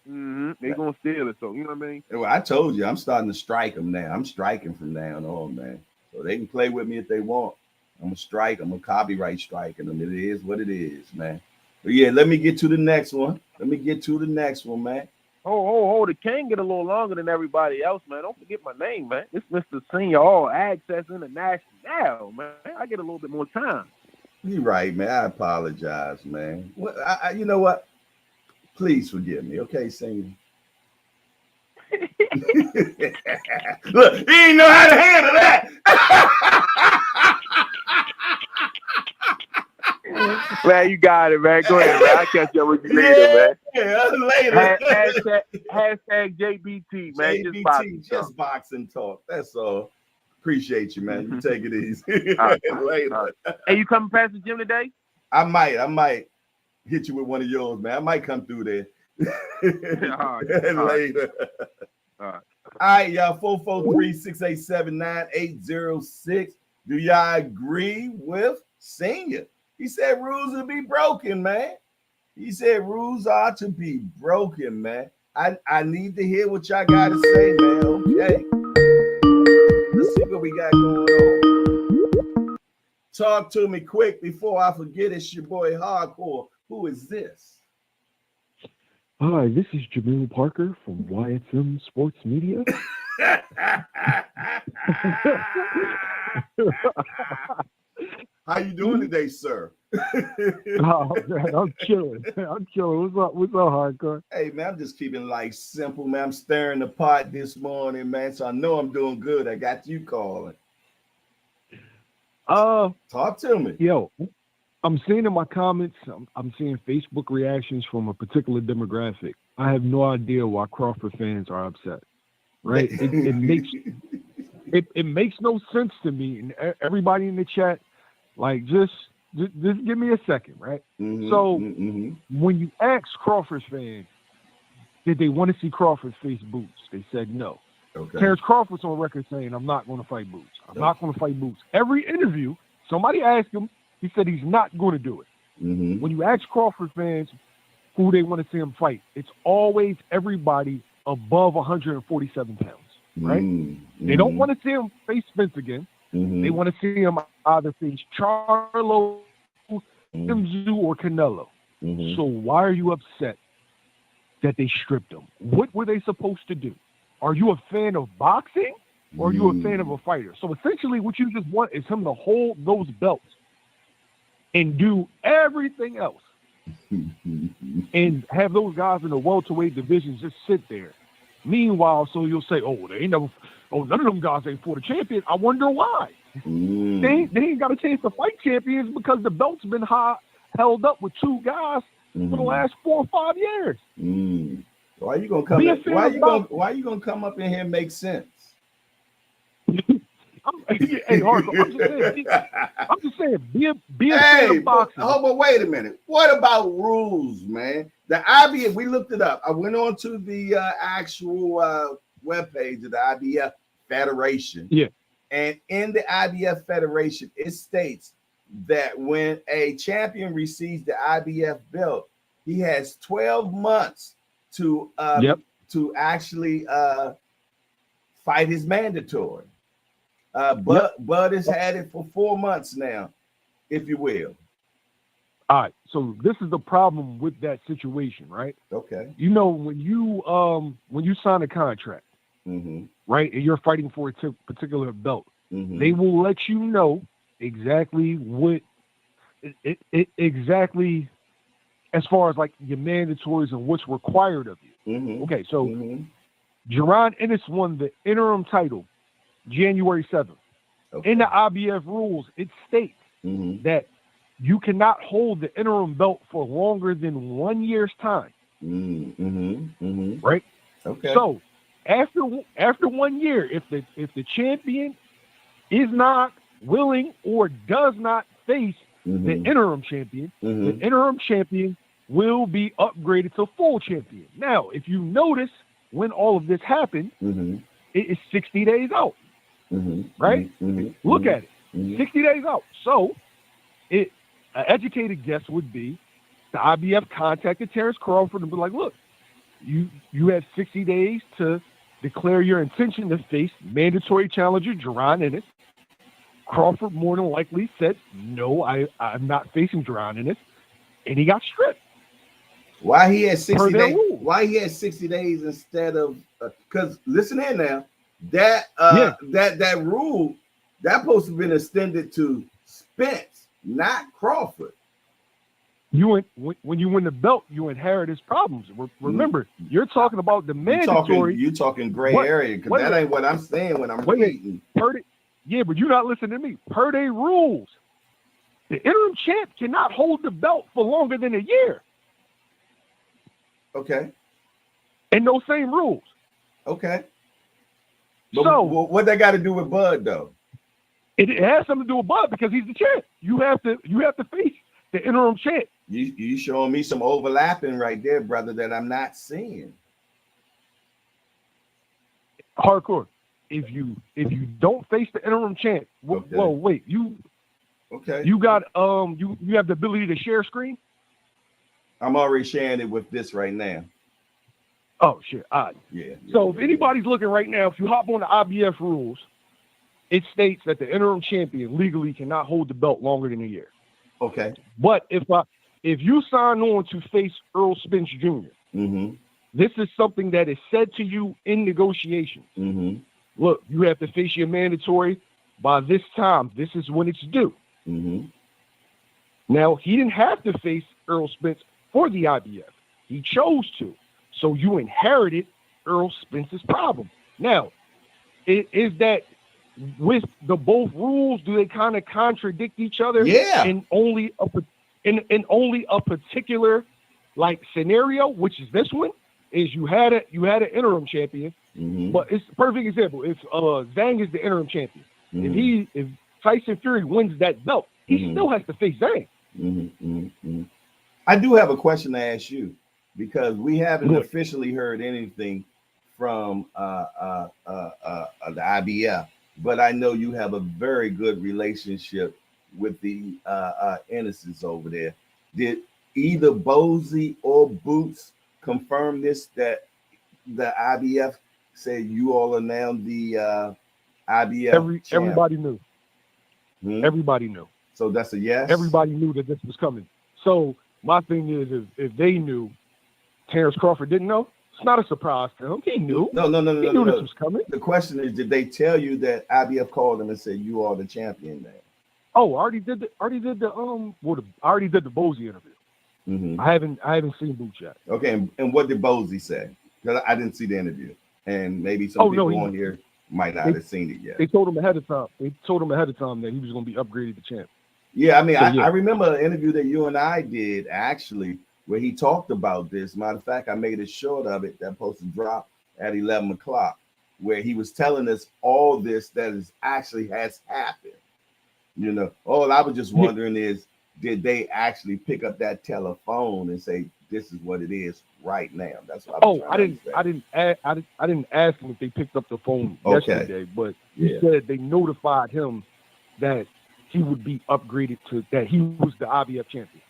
They gonna steal it, so you know what I mean? Well, I told you, I'm starting to strike them now. I'm striking from now on, man. So they can play with me if they want. I'm gonna strike. I'm gonna copyright striking them. It is what it is, man. But yeah, let me get to the next one. Man. Oh, the king get a little longer than everybody else, man. Don't forget my name, man. It's Mr. Senior All Access International, man. I get a little bit more time. You're right, man. I apologize, man. Well, you know what? Please forgive me, okay, Senior? Look, he didn't know how to handle that. Man, you got it, man. Go ahead, man. I'll catch up with you later, man. Yeah, later. Hashtag JBT, man. JBT, just boxing talk. That's all. Appreciate you, man. You take it easy. Later. Hey, you coming past the gym today? I might hit you with one of yours, man. I might come through there. Later. All right, y'all. 443-687-9806. Do y'all agree with Senior? He said rules will be broken, man. He said rules are to be broken, man. I need to hear what y'all got to say, man. Okay. Let's see what we got going on. Talk to me quick before I forget. It's your boy Hardcore. Who is this? Hi, this is Jamil Parker from YSM Sports Media. How you doing today, sir? Oh, man, I'm chilling. I'm chilling. What's up, Hardcore? Hey, man, I'm just keeping life simple, man. I'm stirring the pot this morning, man, so I know I'm doing good. I got you calling. Talk to me. Yo, I'm seeing in my comments, I'm seeing Facebook reactions from a particular demographic. I have no idea why Crawford fans are upset. Right? It makes no sense to me. And everybody in the chat, like, just give me a second, right? So when you ask Crawford fans, did they want to see Crawford face Boots? They said no. Okay. Terrence Crawford's on record saying, I'm not going to fight Boots. I'm not going to fight Boots. Every interview, somebody asked him, he said he's not going to do it. When you ask Crawford fans who they want to see him fight, it's always everybody above 147 pounds, right? They don't want to see him face Spence again. They want to see him either face Charlo, Imzu, or Canelo. So why are you upset that they stripped him? What were they supposed to do? Are you a fan of boxing or are you a fan of a fighter? So essentially what you just want is him to hold those belts and do everything else and have those guys in the welterweight division just sit there. Meanwhile, so you'll say, none of them guys ain't fought a champion. I wonder why. They ain't got a chance to fight champions because the belt's been held up with two guys for the last 4 or 5 years. Why you gonna come? Why you gonna come up in here and make sense? Hey, I'm just saying, be a fan of boxing. But wait a minute. What about rules, man? The IBF, we looked it up. I went on to the actual webpage of the IBF Federation. Yeah. And in the IBF Federation, it states that when a champion receives the IBF belt, he has 12 months to actually fight his mandatory. Bud has had it for 4 months now, if you will. All right. So this is the problem with that situation, right? Okay. You know, when you sign a contract, right, and you're fighting for a particular belt, they will let you know exactly what exactly as far as like your mandatories and what's required of you. Okay, so Jaron Ennis won the interim title January 7th. Okay. In the IBF rules, it states that you cannot hold the interim belt for longer than 1 year's time. Right? Okay. So after 1 year, if the champion is not willing or does not face the interim champion, the interim champion will be upgraded to full champion. Now, if you notice when all of this happened, it is 60 days out. Right? Look at it. 60 days out. So an educated guess would be the IBF contacted Terrence Crawford and be like, look, you have 60 days to declare your intention to face mandatory challenger Jaron Ennis. Crawford more than likely said, no, I'm not facing Jaron Ennis, and he got stripped. Why he had 60 days? Why he had 60 days instead of because listen in now, that rule that supposed to have been extended to Spence, not Crawford. When you win the belt, you inherit his problems. Remember, you're talking about the mandatory. You're talking gray area because that ain't what I'm saying when I'm reading. Yeah, but you're not listening to me. Per day rules, the interim champ cannot hold the belt for longer than a year. Okay. And those same rules. Okay. But so what that got to do with Bud though? It has something to do with Bud because he's the champ. You have to face the interim champ. You showing me some overlapping right there, brother, that I'm not seeing. Hardcore. If you don't face the interim champ, well, wait, you got you have the ability to share screen? I'm already sharing it with this right now. Oh shit. All right. Yeah. So if anybody's looking right now, if you hop on the IBF rules, it states that the interim champion legally cannot hold the belt longer than a year. Okay. But if you sign on to face Earl Spence Jr., this is something that is said to you in negotiations. Look, you have to face your mandatory by this time. This is when it's due. Now, he didn't have to face Errol Spence for the IBF. He chose to. So you inherited Errol Spence's problem. Now, is that with the both rules, do they kind of contradict each other? Yeah. In only a particular like scenario, which is this one, is you had an interim champion, but it's a perfect example. If Zhang is the interim champion, if Tyson Fury wins that belt, he still has to face Zhang. I do have a question to ask you, because we haven't officially heard anything from the IBF, but I know you have a very good relationship with the innocents over there. Did either Bozy or Boots confirm this, that the IBF said you all are now the IBF champ? Everybody knew. Everybody knew. So that's a yes? Everybody knew that this was coming. So my thing is, if they knew, Terrence Crawford didn't know, it's not a surprise to him. He knew. No. He knew this was coming. The question is, did they tell you that IBF called them and said you are the champion there? Oh, I already did the Bozy interview. I haven't seen Boots yet. Okay, and what did Bozy say? Because I didn't see the interview, and maybe some people on here might not have seen it yet. They told him ahead of time. They told him ahead of time that he was going to be upgraded to champ. Yeah, I mean, I remember an interview that you and I did actually, where he talked about this. Matter of fact, I made a short of it that posted drop at 11 o'clock, where he was telling us all this that is actually has happened. You know, all I was just wondering is, did they actually pick up that telephone and say, "This is what it is right now"? That's what. I didn't ask him if they picked up the phone yesterday, but he said they notified him that he would be upgraded to that. He was the IBF champion.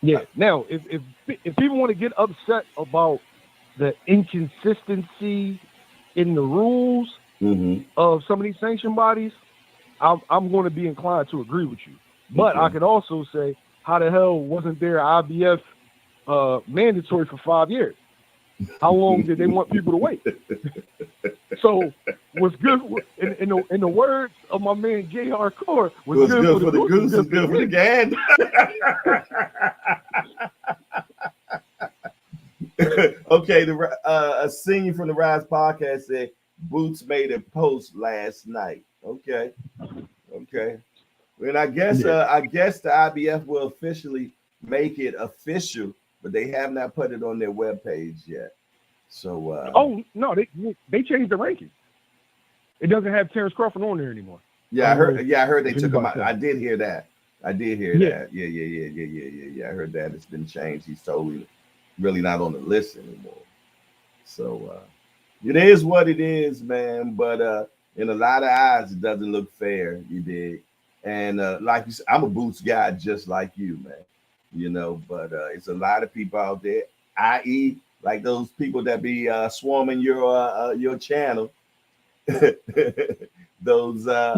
Yeah. Now, if people want to get upset about the inconsistency in the rules of some of these sanction bodies, I'm going to be inclined to agree with you. But I could also say, how the hell wasn't there IBF mandatory for 5 years? How long did they want people to wait? So, what's good in the words of my man Jay Hardcore, what's good for the goose is good for the gander. Okay, a senior from the Rise podcast said Boots made a post last night. Okay. And I guess the IBF will officially make it official, but they have not put it on their webpage yet. So no, they changed the ranking. It doesn't have Terrence Crawford on there anymore. Yeah, I heard they took him out. I did hear that. that. Yeah. I heard that it's been changed. He's totally really not on the list anymore. So it is what it is, man. But in a lot of eyes, it doesn't look fair. You dig? And like you said, I'm a Boots guy just like you, man. You know, but it's a lot of people out there, i.e., like those people that be swarming your channel. Those I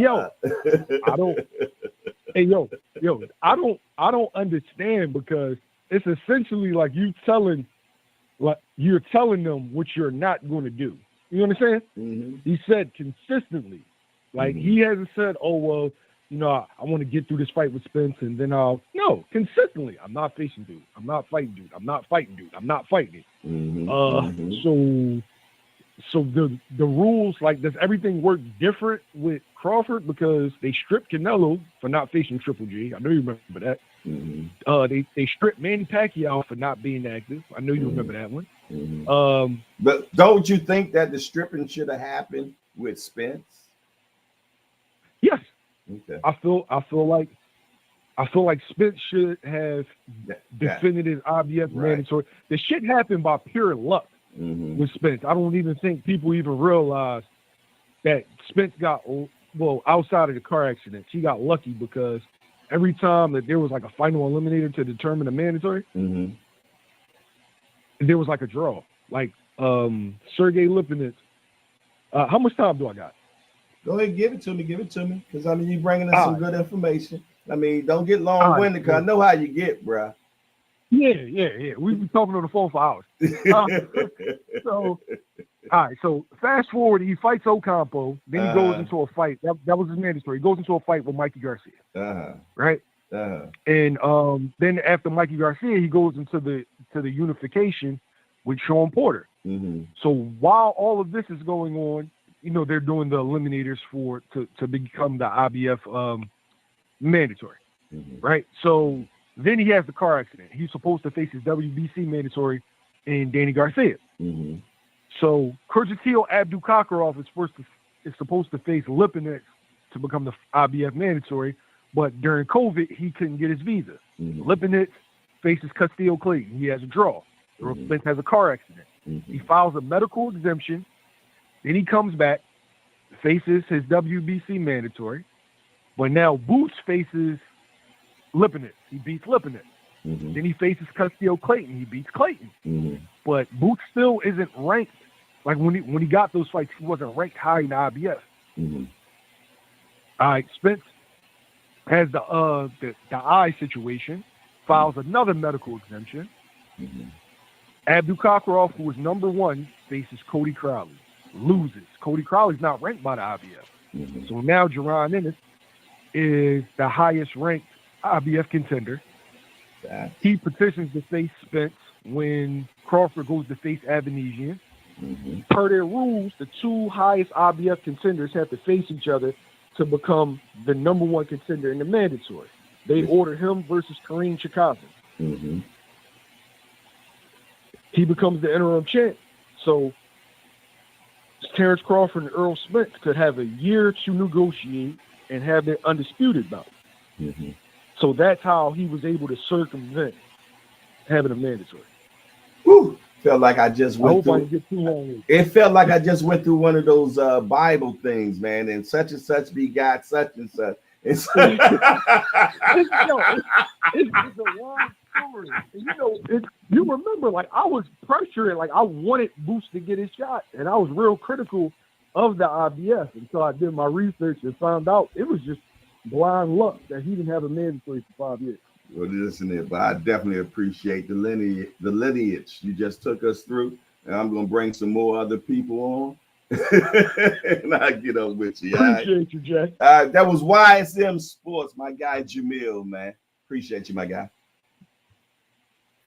don't understand, because it's essentially like you're telling them what you're not going to do. You understand? He said consistently, like he hasn't said, oh well, you know, I want to get through this fight with Spence and then consistently, I'm not facing dude. I'm not fighting dude. I'm not fighting dude. I'm not fighting it. So the rules, like, does everything work different with Crawford because they stripped Canelo for not facing Triple G? I know you remember that. They stripped Manny Pacquiao for not being active. I know you remember that one. But don't you think that the stripping should have happened with Spence? Yes. Okay. I feel like Spence should have defended his IBF mandatory. The shit happened by pure luck with Spence. I don't even think people even realize that Spence got, outside of the car accident, he got lucky, because every time that there was like a final eliminator to determine the mandatory, there was like a draw. Like Sergey Lipinets. How much time do I got? Go ahead, give it to me, because I mean, you're bringing us some good information. I mean, don't get long-winded, because I know how you get, bro. Yeah. We've been talking on the phone for hours. So All right, so fast forward, he fights Ocampo, then he goes into a fight. That was his mandatory. He goes into a fight with Mikey Garcia, right? And then after Mikey Garcia, he goes into the unification with Sean Porter. So while all of this is going on, you know, they're doing the eliminators to become the IBF mandatory, right? So then he has the car accident. He's supposed to face his WBC mandatory in Danny Garcia. So Kyrgyzstan Abdulkakarov is supposed to face Lipinets to become the IBF mandatory, but during COVID he couldn't get his visa. Lipinets faces Castillo Clayton. He has a draw. Lipinets has a car accident. He files a medical exemption. Then he comes back, faces his WBC mandatory, but now Boots faces Lipinets. He beats Lipinets. Then he faces Castillo Clayton. He beats Clayton. But Boots still isn't ranked. Like when he got those fights, he wasn't ranked high in the IBF. All right, Spence has the eye situation, files another medical exemption. Abdulkakarov, who was number 1, faces Cody Crowley, loses. Cody Crowley's not ranked by the IBF. So now Jaron Ennis is the highest ranked IBF contender. He petitions to face Spence when Crawford goes to face Avanesian. Per their rules, the 2 highest IBF contenders have to face each other to become the number 1 contender in the mandatory. They order him versus Kareem Chikazin. He becomes the interim champ. So Terrence Crawford and Earl Spence could have a year to negotiate and have their undisputed bout. So that's how he was able to circumvent having a mandatory. Whew. Felt like I just went through. It felt like I just went through one of those Bible things, man. And such begot such and such. It's a long story. And you remember, like I was pressuring, like I wanted Boots to get his shot, and I was real critical of the IBF until I did my research and found out it was just blind luck that he didn't have a mandatory for 5 years. Well, listen here, but I definitely appreciate the lineage you just took us through, and I'm gonna bring some more other people on, and I get up with you. Appreciate you, Jay. That was YSM Sports, my guy Jamil, man. Appreciate you, my guy.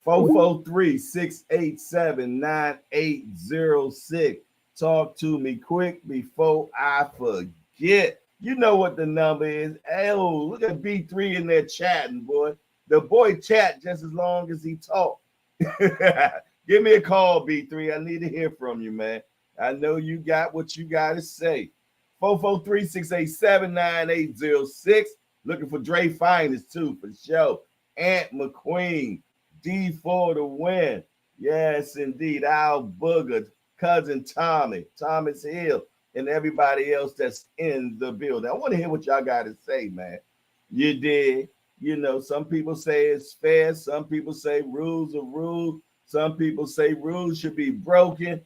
443-687-9806. Talk to me quick before I forget. You know what the number is. Oh, look at B3 in there chatting, boy. The boy chat just as long as he talk. Give me a call, B3. I need to hear from you, man. I know you got what you got to say. 443-687-9806. Looking for Dre Finest, too, for sure. Ant McQueen, D4 to win. Yes, indeed. Al Booger, Cousin Tommy, Thomas Hill, and everybody else that's in the building. I want to hear what y'all got to say, man. You did. You know, some people say it's fair. Some people say rules are rules. Some people say rules should be broken.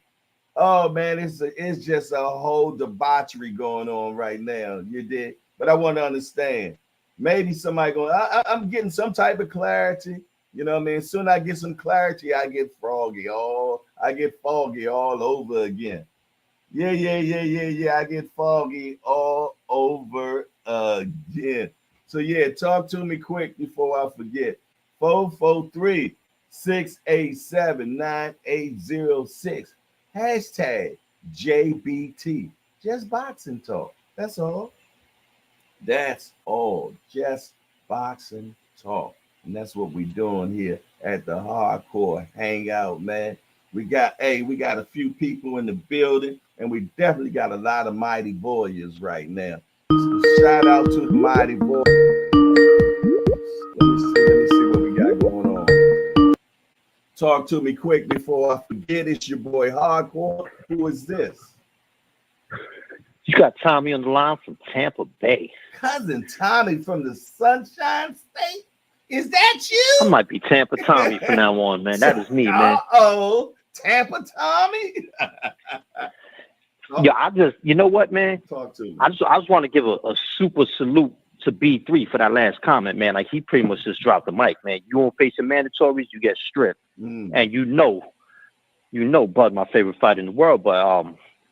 Oh, man, it's just a whole debauchery going on right now. You did. But I want to understand. Maybe somebody going, I'm getting some type of clarity. You know what I mean? As soon as I get some clarity, I get foggy all over again. Yeah. I get foggy all over again. So, yeah, talk to me quick before I forget. 443-687-9806. Hashtag JBT. Just boxing talk. That's all. That's all. Just boxing talk. And that's what we're doing here at the Hardcore Hangout, man. We got a few people in the building, and we definitely got a lot of mighty warriors right now. So shout out to the mighty warriors. Let me see what we got going on. Talk to me quick before I forget. It's your boy Hardcore. Who is this? You got Tommy on the line from Tampa Bay. Cousin Tommy from the Sunshine State? Is that you? I might be Tampa Tommy from now on, man. That is me, man. Uh-oh. Tampa Tommy? Yeah, you know what, man? Talk to me. I just want to give a super salute to B3 for that last comment, man. Like, he pretty much just dropped the mic, man. You won't face the mandatories, you get stripped. And you know you know Bud my favorite fighter in the world, but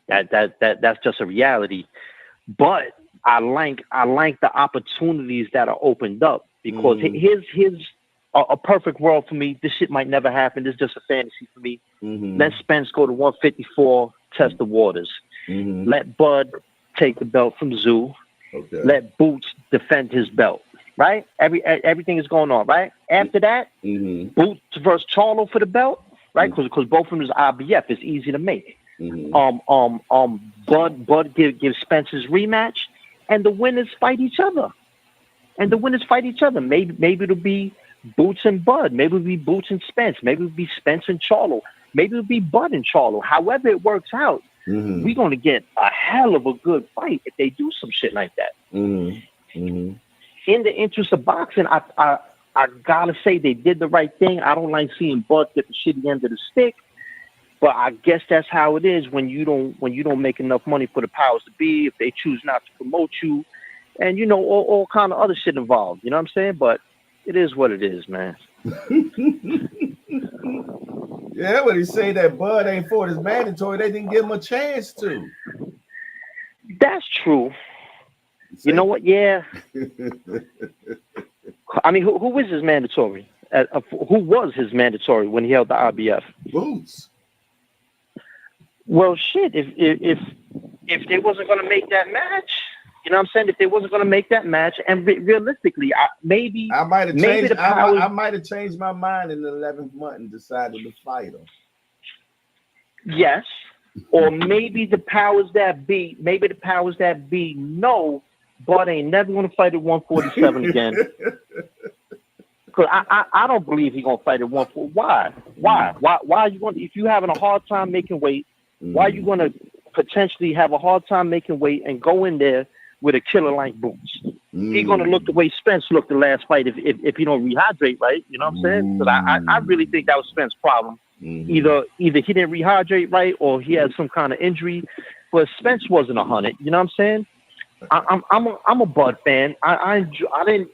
that's just a reality. But I like the opportunities that are opened up because here's a perfect world for me. This shit might never happen. This is just a fantasy for me. Let Spence go to 154, test the waters. Let Bud take the belt from Zoo. Okay. Let Boots defend his belt. Right? Everything is going on. Right? After that, Boots versus Charlo for the belt. Right? Because both of them is IBF. It's easy to make. Bud give Spence his rematch, and the winners fight each other. Maybe it'll be Boots and Bud. Maybe it'll be Boots and Spence. Maybe it'll be Spence and Charlo. Maybe it'll be Bud and Charlo. However it works out, we're going to get a hell of a good fight if they do some shit like that. In the interest of boxing, I gotta say they did the right thing. I don't like seeing Bud get the shitty end of the stick. But I guess that's how it is when you don't make enough money for the powers to be, if they choose not to promote you, and all kind of other shit involved. You know what I'm saying? But it is what it is, man. Yeah, but he say that Bud ain't for it. It's mandatory. They didn't give him a chance to. That's true. You know what? Yeah. I mean, who is his mandatory? Who was his mandatory when he held the IBF? Boots. Well, shit. If they wasn't gonna make that match, you know what I'm saying? If they wasn't gonna make that match, and realistically, I might have changed my mind in the 11th month and decided to fight him. Yes, or maybe the powers that be know Bud ain't never gonna fight at 147 again. Because I don't believe he's gonna fight at 140. Why are you going? If you're having a hard time making weight, why are you gonna potentially have a hard time making weight and go in there with a killer like Boots? He's gonna look the way Spence looked the last fight if he don't rehydrate right. You know what I'm saying? Because I really think that was Spence's problem. Either he didn't rehydrate right or he had some kind of injury. But Spence wasn't 100. You know what I'm saying? I'm a Bud fan. I didn't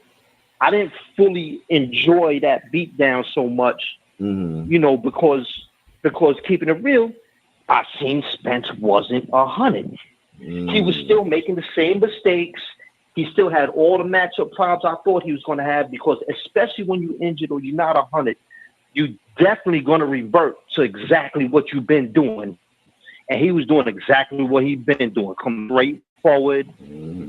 fully enjoy that beatdown so much, because keeping it real, I seen Spence wasn't 100. He was still making the same mistakes. He still had all the matchup problems I thought he was going to have, because especially when you're injured or you're not 100, you're definitely going to revert to exactly what you've been doing. And he was doing exactly what he'd been doing, coming straight forward,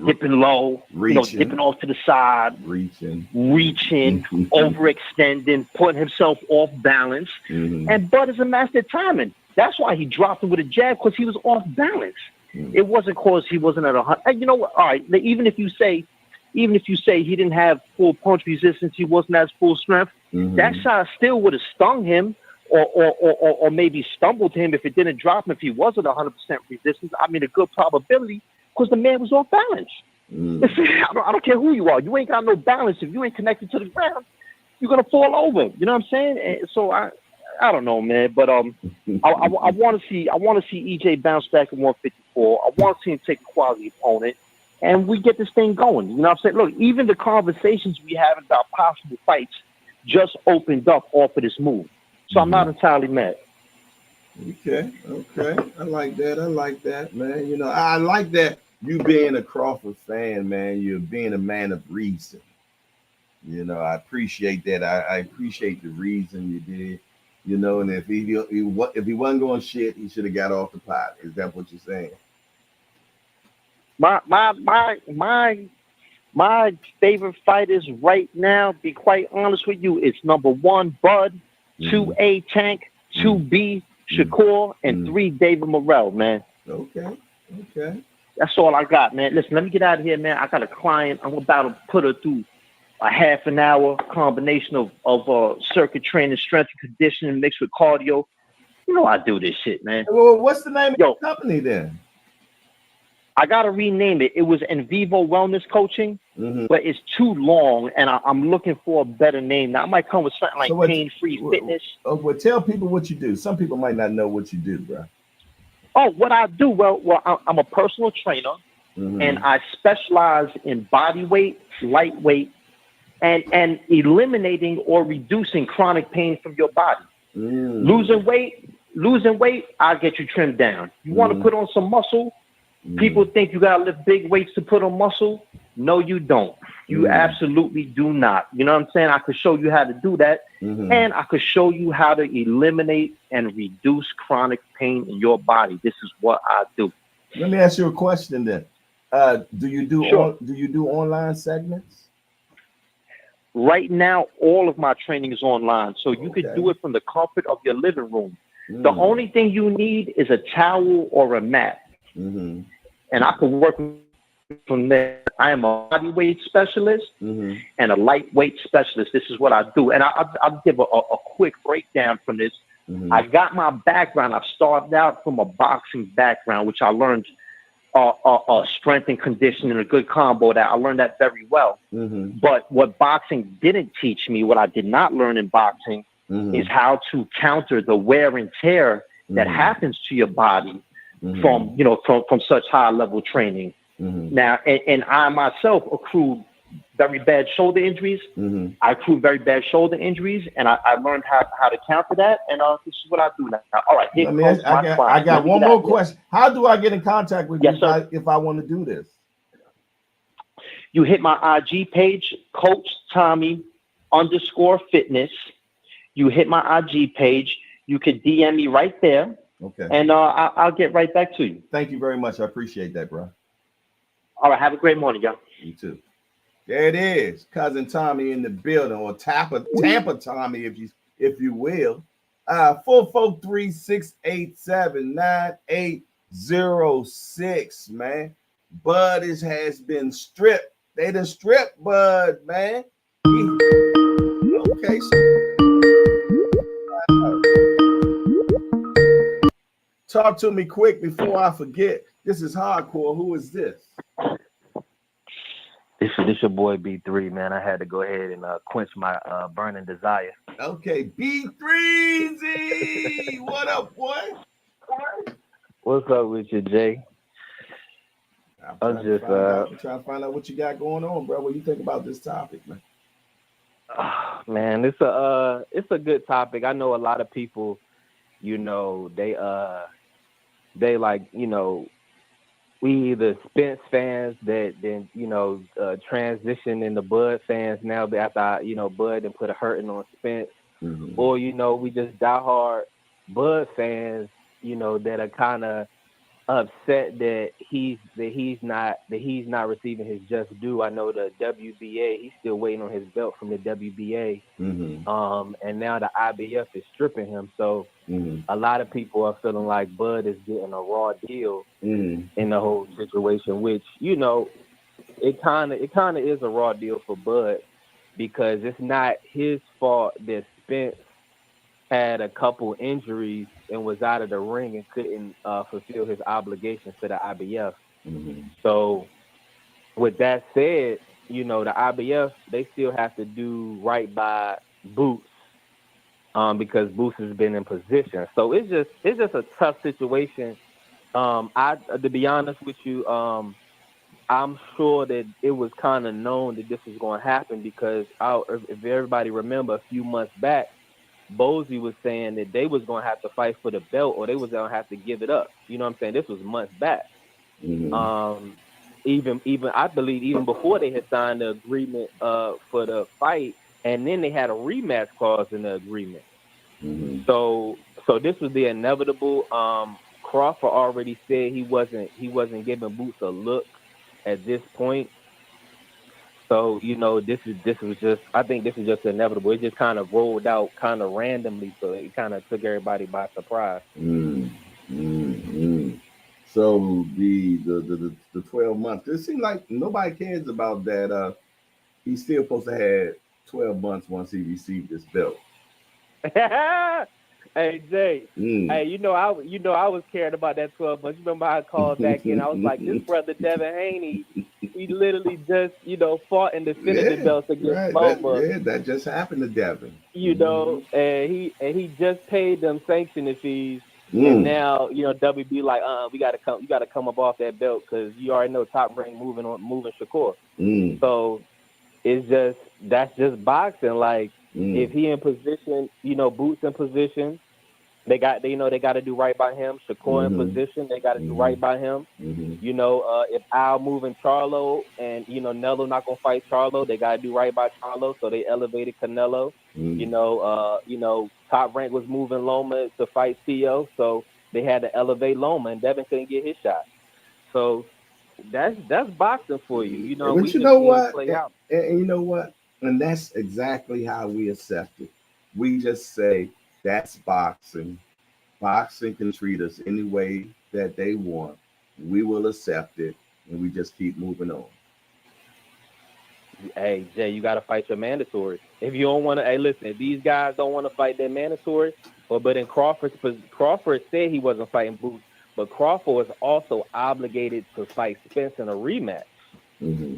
dipping low, dipping off to the side, reaching, overextending, putting himself off balance. And Bud is a master at timing. That's why he dropped him with a jab, because he was off balance. It wasn't because he wasn't at 100. You know what? All right, even if you say he didn't have full punch resistance, he wasn't at full strength, that shot still would have stung him or maybe stumbled him if it didn't drop him if he wasn't 100% resistance. I mean, a good probability, because the man was off balance. I don't care who you are. You ain't got no balance. If you ain't connected to the ground, you're going to fall over. You know what I'm saying? And so I don't know, man. But I want to see EJ bounce back at 154. I want to see him take a quality opponent, and we get this thing going. You know what I'm saying? Look, even the conversations we have about possible fights just opened up off of this move. So I'm not entirely mad. Okay. I like that, man. You know, I like that you being a Crawford fan, man. You're being a man of reason. You know, I appreciate that. I appreciate the reason you did. You know, and if he wasn't going shit, he should have got off the pot. Is that what you're saying? My favorite fighters right now, be quite honest with you, it's number 1, Bud, 2A, Tank, 2B, Shakur, and 3, David Morrell, man. Okay. That's all I got, man. Listen, let me get out of here, man. I got a client. I'm about to put her through a half an hour combination of circuit training, strength and conditioning mixed with cardio. You know I do this shit, man. Well, what's the name of your company then? I got to rename it. It was In Vivo Wellness Coaching, but it's too long, and I'm looking for a better name. Now, I might come with something like Pain-Free Fitness. Well, tell people what you do. Some people might not know what you do, bro. Oh, what I do? Well, I'm a personal trainer, and I specialize in body weight, lightweight, and eliminating or reducing chronic pain from your body. Losing weight, losing weight, I'll get you trimmed down. You want to put on some muscle? People think you got to lift big weights to put on muscle. No, you don't. You absolutely do not. You know what I'm saying? I could show you how to do that. And I could show you how to eliminate and reduce chronic pain in your body. This is what I do. Let me ask you a question then. Do you do online segments? Right now, all of my training is online, so you could do it from the comfort of your living room. The only thing you need is a towel or a mat, and I can work from there. I am a bodyweight specialist and a lightweight specialist. This is what I do, and I'll give a quick breakdown from this. I got my background. I started out from a boxing background, which I learned strength and conditioning, a good combo. That I learned that very well. But what boxing didn't teach me, what I did not learn in boxing, is how to counter the wear and tear that happens to your body from such high level training. Now, and I myself accrued very bad shoulder injuries. I accrued very bad shoulder injuries, and I learned how to counter that. And this is what I do now. All right, I got one more question. How do I get in contact with you if I want to do this? You hit my IG page, Coach Tommy _fitness. You hit my IG page. You could DM me right there. Okay. And I'll get right back to you. Thank you very much. I appreciate that, bro. All right. Have a great morning, y'all. You too. There it is, cousin Tommy in the building, or Tampa Tommy, if you will. 443-687-9806, man. Bud has been stripped. They done stripped Bud, man. Okay. Talk to me quick before I forget. This is Hardcore. Who is this? This your boy B3, man. I had to go ahead and quench my burning desire. Okay, B3Z. What up, boy? What's up with you, Jay? I'm trying to find out what you got going on, bro. What do you think about this topic, man? Man, it's a good topic. I know a lot of people, they like, we either Spence fans that then, transition into Bud fans now after, Bud and put a hurting on Spence. Or, we just diehard Bud fans, that are kind of upset that he's not receiving his just due. I know the WBA, he's still waiting on his belt from the WBA. And now the IBF is stripping him. So a lot of people are feeling like Bud is getting a raw deal in the whole situation, which, it kind of is a raw deal for Bud, because it's not his fault that Spence had a couple injuries and was out of the ring and couldn't fulfill his obligations to the IBF. So with that said, the IBF, they still have to do right by Boots, because Boots has been in position. So it's just a tough situation. To be honest with you, I'm sure that it was kind of known that this was going to happen, because if everybody remember a few months back, Bozy was saying that they was going to have to fight for the belt, or they was going to have to give it up. You know what I'm saying? This was months back. Even I believe even before they had signed the agreement for the fight, and then they had a rematch clause in the agreement. So this was the inevitable. Crawford already said he wasn't giving Boots a look at this point. So, this was just, I think this is just inevitable. It just kind of rolled out kind of randomly, so it kind of took everybody by surprise. So the 12 months, it seems like nobody cares about that. He's still supposed to have 12 months once he received this belt. Hey Jay, hey, I was caring about that 12 months. You remember I called back in? I was like, this brother Devin Haney, he literally just, fought and defended the belts against Bowman. That just happened to Devin. And he just paid them sanctioning fees, and now WB like, you got to come up off that belt, because you already know Top Rank moving Shakur. So that's just boxing. Like, if he in position, Boots in position, They got to do right by him. Shakur in position, they got to do right by him. You know, if Al moving Charlo and, you know, Nello not going to fight Charlo, they got to do right by Charlo. So they elevated Canelo. You know, Top Rank was moving Loma to fight Theo. So they had to elevate Loma, and Devin couldn't get his shot. So that's boxing for you. You know, but you know what? And you know what? And that's exactly how we accept it. We just say that's boxing. Boxing can treat us any way that they want. We will accept it, and we just keep moving on. Hey, Jay, you got to fight your mandatory. If you don't want to, hey, listen, if these guys don't want to fight their mandatory, but in Crawford said he wasn't fighting Boots, but Crawford was also obligated to fight Spence in a rematch.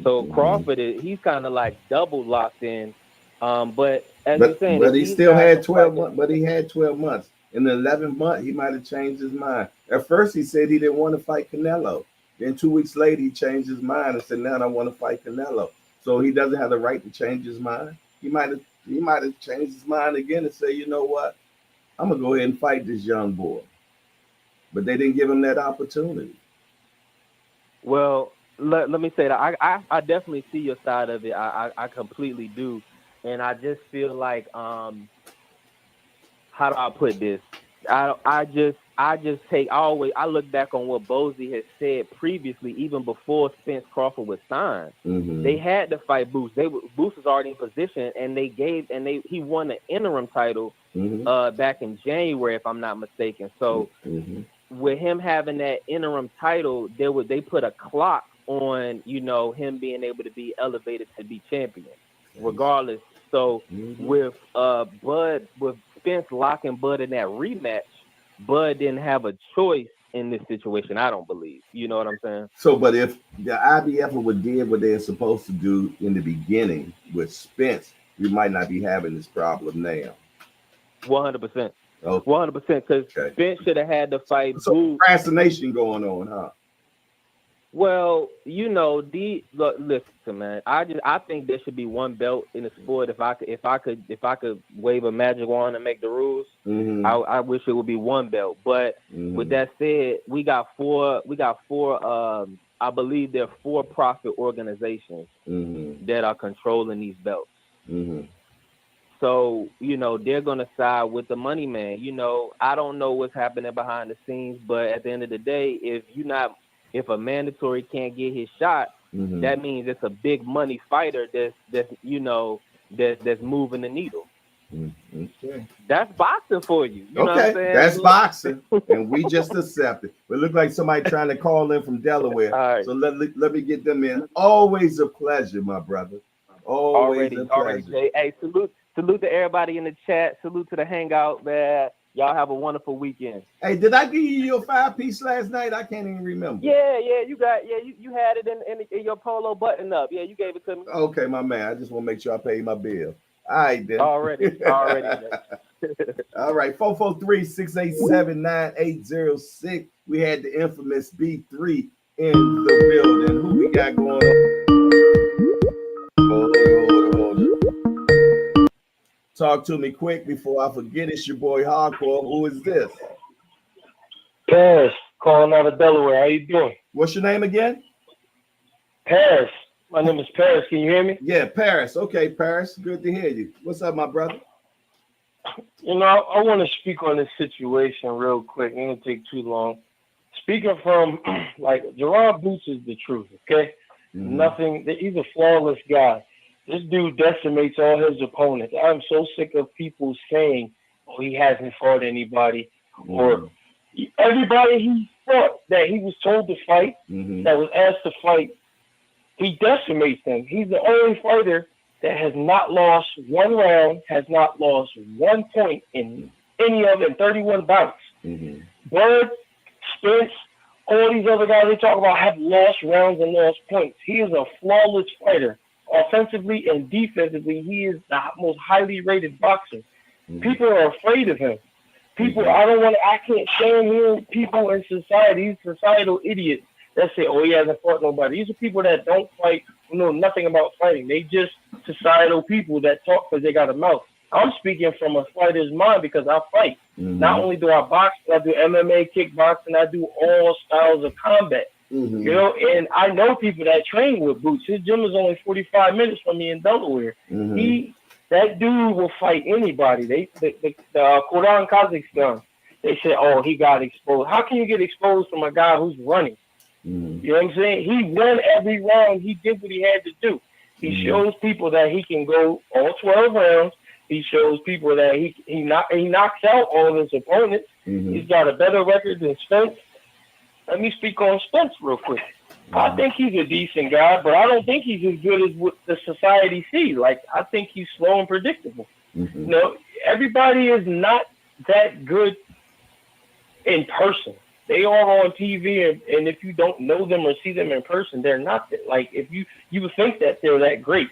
So Crawford, he's kind of like double locked in. But you're saying, but he still had 12 months. But he had 12 months. In the 11th month, he might have changed his mind. At first, he said he didn't want to fight Canelo. Then 2 weeks later, he changed his mind and said, "Now I want to fight Canelo." So he doesn't have the right to change his mind. He might have changed his mind again and say, "You know what? I'm gonna go ahead and fight this young boy." But they didn't give him that opportunity. Well, let me say that I definitely see your side of it. I completely do, and I just feel like how do I put this? I look back on what Bozy had said previously, even before Spence Crawford was signed. They had to fight Boots. Boots was already in position, and he won the interim title back in January, if I'm not mistaken. So with him having that interim title, they put a clock on, you know, him being able to be elevated to be champion, regardless. So with with Spence locking Bud in that rematch, Bud didn't have a choice in this situation, I don't believe. You know what I'm saying? So, but if the IBF would did what they're supposed to do in the beginning with Spence, we might not be having this problem now. 100%. 100%, because Spence should have had to fight Boots. Procrastination going on, huh? Well, you know, listen, man. I think there should be one belt in the sport. If I could wave a magic wand and make the rules, I wish it would be one belt. But with that said, we got four. I believe they're for-profit organizations that are controlling these belts. So, you know, they're gonna side with the money man. You know, I don't know what's happening behind the scenes, but at the end of the day, if a mandatory can't get his shot, that means it's a big money fighter that's moving the needle. That's boxing for you. You know what I'm saying? That's boxing, and we just accept it. But it look like somebody trying to call in from Delaware. Right. So let me get them in. Always a pleasure, my brother. Always a pleasure. Jay. Hey, salute to everybody in the chat. Salute to the hangout, man. Y'all have a wonderful weekend. Hey, did I give you your 5-piece last night? I can't even remember. Yeah, you had it in your polo button up. Yeah, you gave it to me. Okay, my man. I just want to make sure I pay my bill. All right, then. Already. All right, 443-687-9806. We had the infamous B3 in the building. Who we got going on? Hold on. Talk to me quick before I forget. It's your boy Hardcore. Who is this? Paris, calling out of Delaware. How you doing? What's your name again? Paris. My name is Paris. Can you hear me? Yeah, Paris. Okay, Paris. Good to hear you. What's up, my brother? You know, I want to speak on this situation real quick. It won't take too long. Speaking from, like, Jerron Boots is the truth, okay? Nothing. He's a flawless guy. This dude decimates all his opponents. I'm so sick of people saying, "Oh, he hasn't fought anybody," or everybody he fought that he was told to fight, that was asked to fight, he decimates them. He's the only fighter that has not lost one round, has not lost 1 point in any of it, 31 bouts. Bird, Spence, all these other guys they talk about have lost rounds and lost points. He is a flawless fighter. Offensively and defensively, he is the most highly rated boxer. People are afraid of him. I can't stand hearing people in society, these societal idiots that say, "Oh, he hasn't fought nobody." These are people that don't fight, who know nothing about fighting. They just societal people that talk because they got a mouth. I'm speaking from a fighter's mind because I fight. Not only do I box, but I do MMA, kickboxing. I do all styles of combat. You know, and I know people that train with Boots. His gym is only 45 minutes from me in Delaware. That dude will fight anybody. The Quran Kazakhstan, they said, oh, he got exposed. How can you get exposed from a guy who's running? You know what I'm saying? He won every round. He did what he had to do. He shows people that he can go all 12 rounds. He shows people that he knocks out all of his opponents. He's got a better record than Spence. Let me speak on Spence real quick. I think he's a decent guy, but I don't think he's as good as what the society sees. Like, I think he's slow and predictable. You know, everybody is not that good in person. They are on TV, and if you don't know them or see them in person, they're not that. Like, if you would think that they're that great.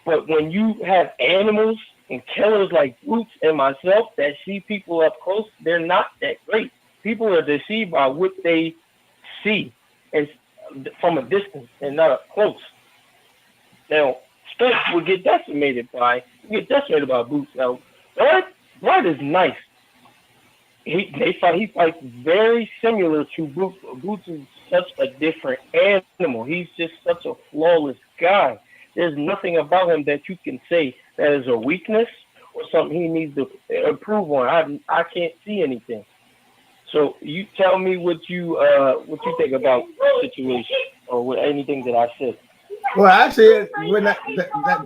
But when you have animals and killers like Boots and myself that see people up close, they're not that great. People are deceived by what they see and from a distance and not up close. Now, Spence will get decimated by Boots. Now, Blood is nice. He fights very similar to Boots. Boots is such a different animal. He's just such a flawless guy. There's nothing about him that you can say that is a weakness or something he needs to improve on. I can't see anything. So you tell me what you think about the situation or with anything that I said. Well, actually, we're not.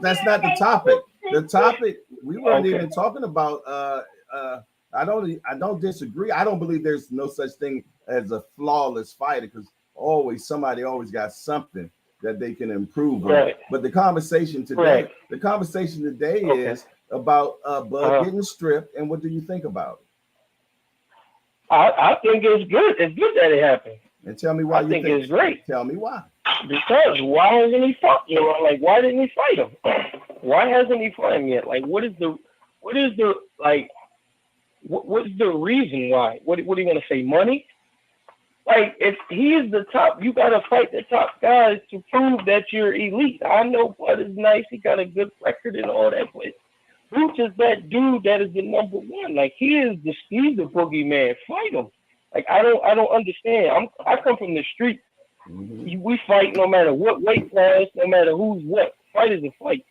That's not the topic. The topic we weren't even talking about. I don't disagree. I don't believe there's no such thing as a flawless fighter because somebody always got something that they can improve on. But the conversation today, is about Bud getting stripped. And what do you think about it? I think it's good. It's good that it happened. And tell me why you think it's great. Tell me why. Because why hasn't he fought? You know, like why didn't he fight him? Why hasn't he fought him yet? Like what's the reason why? What do you want to say? Money? Like if he is the top, you gotta fight the top guys to prove that you're elite. I know Bud is nice. He got a good record and all that, but Boots is that dude that is the number one. Like he's the boogeyman. Fight him. Like I don't understand. I come from the street. We fight no matter what weight class, no matter who's what. Fight is a fight.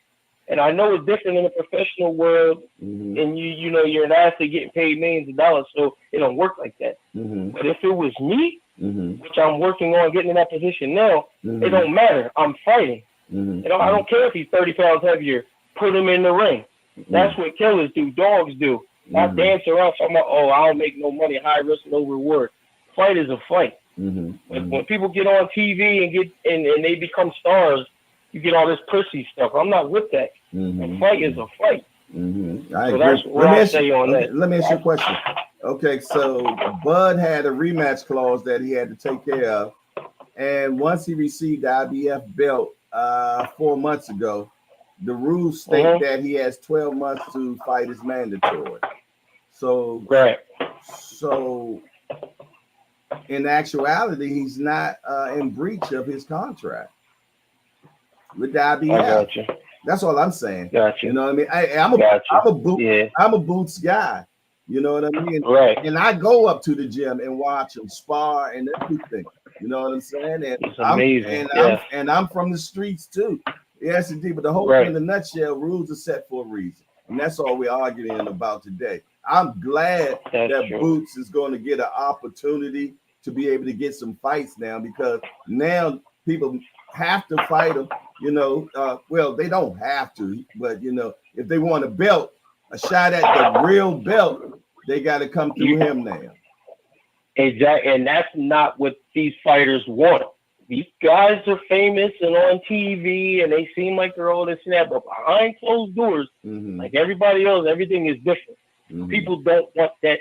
And I know it's different in the professional world, and you know you're an athlete getting paid millions of dollars, so it don't work like that. But if it was me, which I'm working on getting in that position now, it don't matter. I'm fighting. You know, I don't care if he's 30 pounds heavier. Put him in the ring. That's what killers do. Dogs do. I dance around talking about, I don't make no money, high risk, no reward. Fight is a fight. When people get on TV and they become stars, you get all this pussy stuff. I'm not with that. A fight is a fight. I agree. That's what I say on that. Let me ask you a question. Okay, so Bud had a rematch clause that he had to take care of. And once he received the IBF belt 4 months ago, the rules state that he has 12 months to fight is mandatory. So, so in actuality, he's not in breach of his contract with the IBF. I got you. That's all I'm saying. Gotcha. You know what I mean? I'm a Boots guy. You know what I mean? Right. And I go up to the gym and watch him spar and everything. You know what I'm saying? And it's amazing. I'm from the streets too. Yes, indeed. But the whole thing in a nutshell, rules are set for a reason. And that's all we're arguing about today. I'm glad that Boots is going to get an opportunity to be able to get some fights now, because now people have to fight him. You know, well, they don't have to, but you know, if they want a belt, a shot at the real belt, they got to come through him now. Exactly, and that's not what these fighters want. These guys are famous and on TV, and they seem like they're all this and that, but behind closed doors, like everybody else, everything is different. People don't want that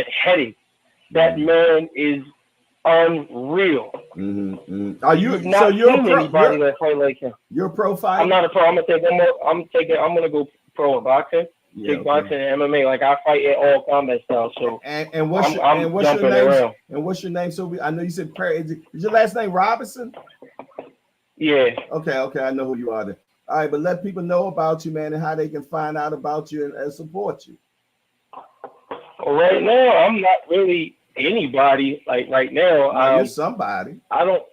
headache. That man is unreal. Are you? So you're anybody that fight like him? You're a pro fighter. I'm not a pro. I'm gonna go pro in boxing, kickboxing, and MMA. Like I fight in all combat styles. So and what's your name? Around. And what's your name? So I know you said Perry. Is your last name Robinson? Yeah. Okay. I know who you are. Then. All right, but let people know about you, man, and how they can find out about you and support you. Well, right now, I'm not really anybody. Like right now, you're somebody. I don't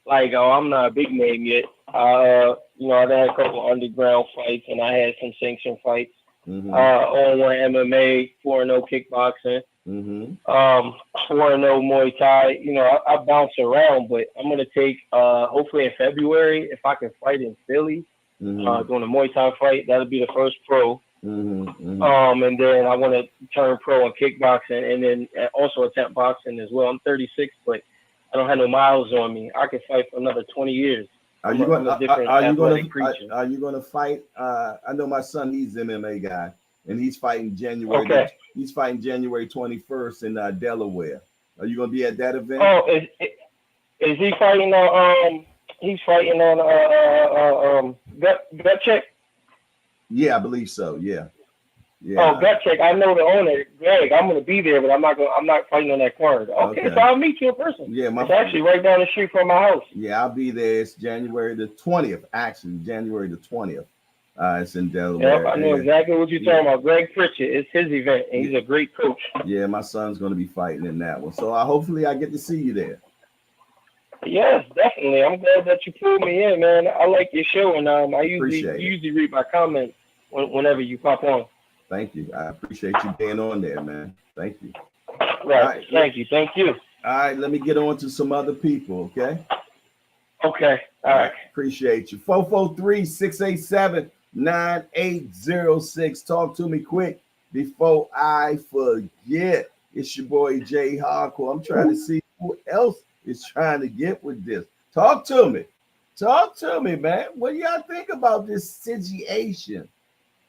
like. Oh, I'm not a big name yet. I've had a couple underground fights, and I had some sanctioned fights. On one MMA, 4-0 kickboxing. 4-0 Muay Thai. I bounce around, but I'm gonna take hopefully in February if I can fight in Philly, doing a Muay Thai fight. That'll be the first pro. And then I want to turn pro in kickboxing, and then also attempt boxing as well. I'm 36, but I don't have no miles on me. I can fight for another 20 years. Are you going to fight? I know my son, he's an MMA guy, and he's fighting January. Okay. He's fighting January 21st in Delaware. Are you going to be at that event? Oh, is he fighting on? He's fighting on gut check. Yeah, I believe so. Yeah. Oh, gut check. I know the owner, Greg. I'm gonna be there, but I'm not fighting on that card. Okay, so I'll meet you in person. Yeah, it's actually right down the street from my house. Yeah, I'll be there. It's January the 20th. Actually, January the 20th. It's in Delaware. Yep, I know exactly what you're talking about. Greg Pritchett. It's his event, and he's a great coach. Yeah, my son's going to be fighting in that one. So hopefully I get to see you there. Yes, definitely. I'm glad that you pulled me in, man. I like your show, and I usually read my comments whenever you pop on. Thank you. I appreciate you being on there, man. Thank you. Right. Thank you. All right, let me get on to some other people, okay? Okay. All right. Appreciate you. 443-687-9806. Talk to me quick before I forget. It's your boy Jay Hardcore. I'm trying to see who else is trying to get with this. Talk to me, man. What do y'all think about this situation?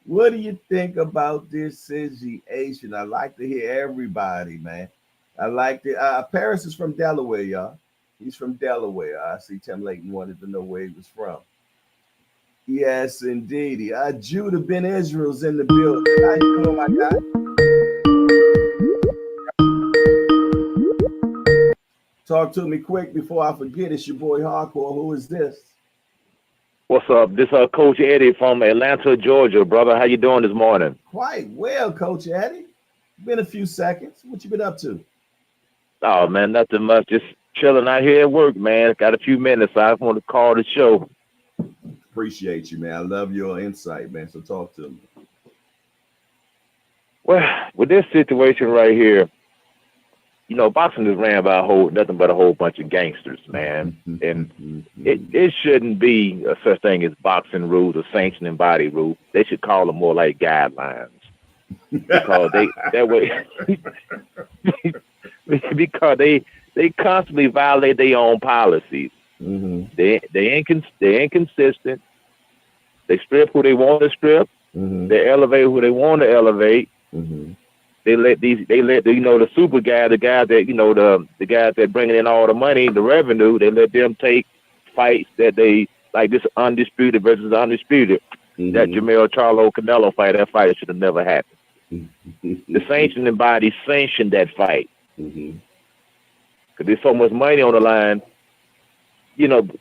What do you think about this situation? I like to hear everybody, man. I like the Paris is from Delaware, y'all. He's from Delaware. I see Tim Layton wanted to know where he was from. Yes, indeed. Judah Ben Israel's in the building. How you doing, my guy? Talk to me quick before I forget. It's your boy Hardcore. Who is this? What's up? This is Coach Eddie from Atlanta, Georgia, brother. How you doing this morning? Quite well, Coach Eddie. Been a few seconds. What you been up to? Oh, man, nothing much. Just chilling out here at work, man. Got a few minutes. So I just want to call the show. Appreciate you, man. I love your insight, man. So talk to me. Well, with this situation right here, boxing is ran by nothing but a whole bunch of gangsters, man. And it shouldn't be a such thing as boxing rules or sanctioning body rules. They should call them more like guidelines. Because they constantly violate their own policies. They're inconsistent. They strip who they want to strip. They elevate who they want to elevate. They let the super guy, the guy that the guys that bringing in all the money, the revenue, they let them take fights that they like. This undisputed versus undisputed. That Jamel Charlo Canelo fight, that fight should have never happened. The sanctioning body sanctioned that fight because there's so much money on the line.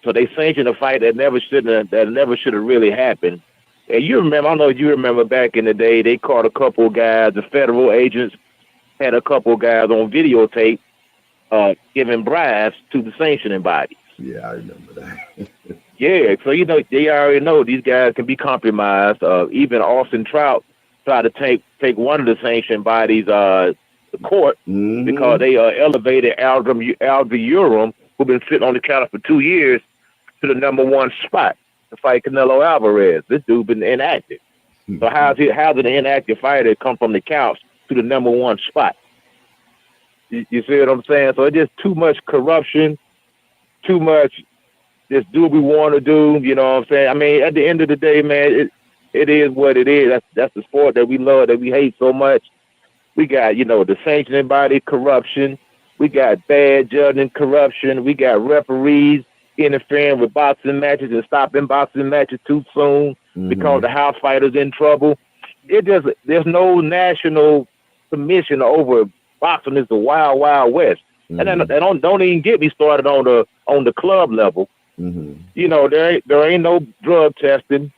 So they sanctioned a fight that never should have really happened. And you remember, I don't know if you remember back in the day, they caught a couple of guys, the federal agents had a couple of guys on videotape giving bribes to the sanctioning bodies. Yeah, I remember that. Yeah, so they already know these guys can be compromised. Even Austin Trout tried to take one of the sanctioning bodies to court because they elevated Aldrin Urim, who's been sitting on the counter for 2 years, to the #1 spot to fight Canelo Alvarez. This dude been inactive. So how's an inactive fighter come from the couch to the #1 spot? You see what I'm saying? So it's just too much corruption, too much just do what we want to do. You know what I'm saying? I mean, at the end of the day, man, it is what it is. That's the sport that we love, that we hate so much. We got, the sanctioning body corruption. We got bad judging corruption. We got referees interfering with boxing matches and stopping boxing matches too soon because the house fighters in trouble. There's no national commission over boxing. It's the wild, wild west. And then don't even get me started on the club level. You know, there ain't no drug testing.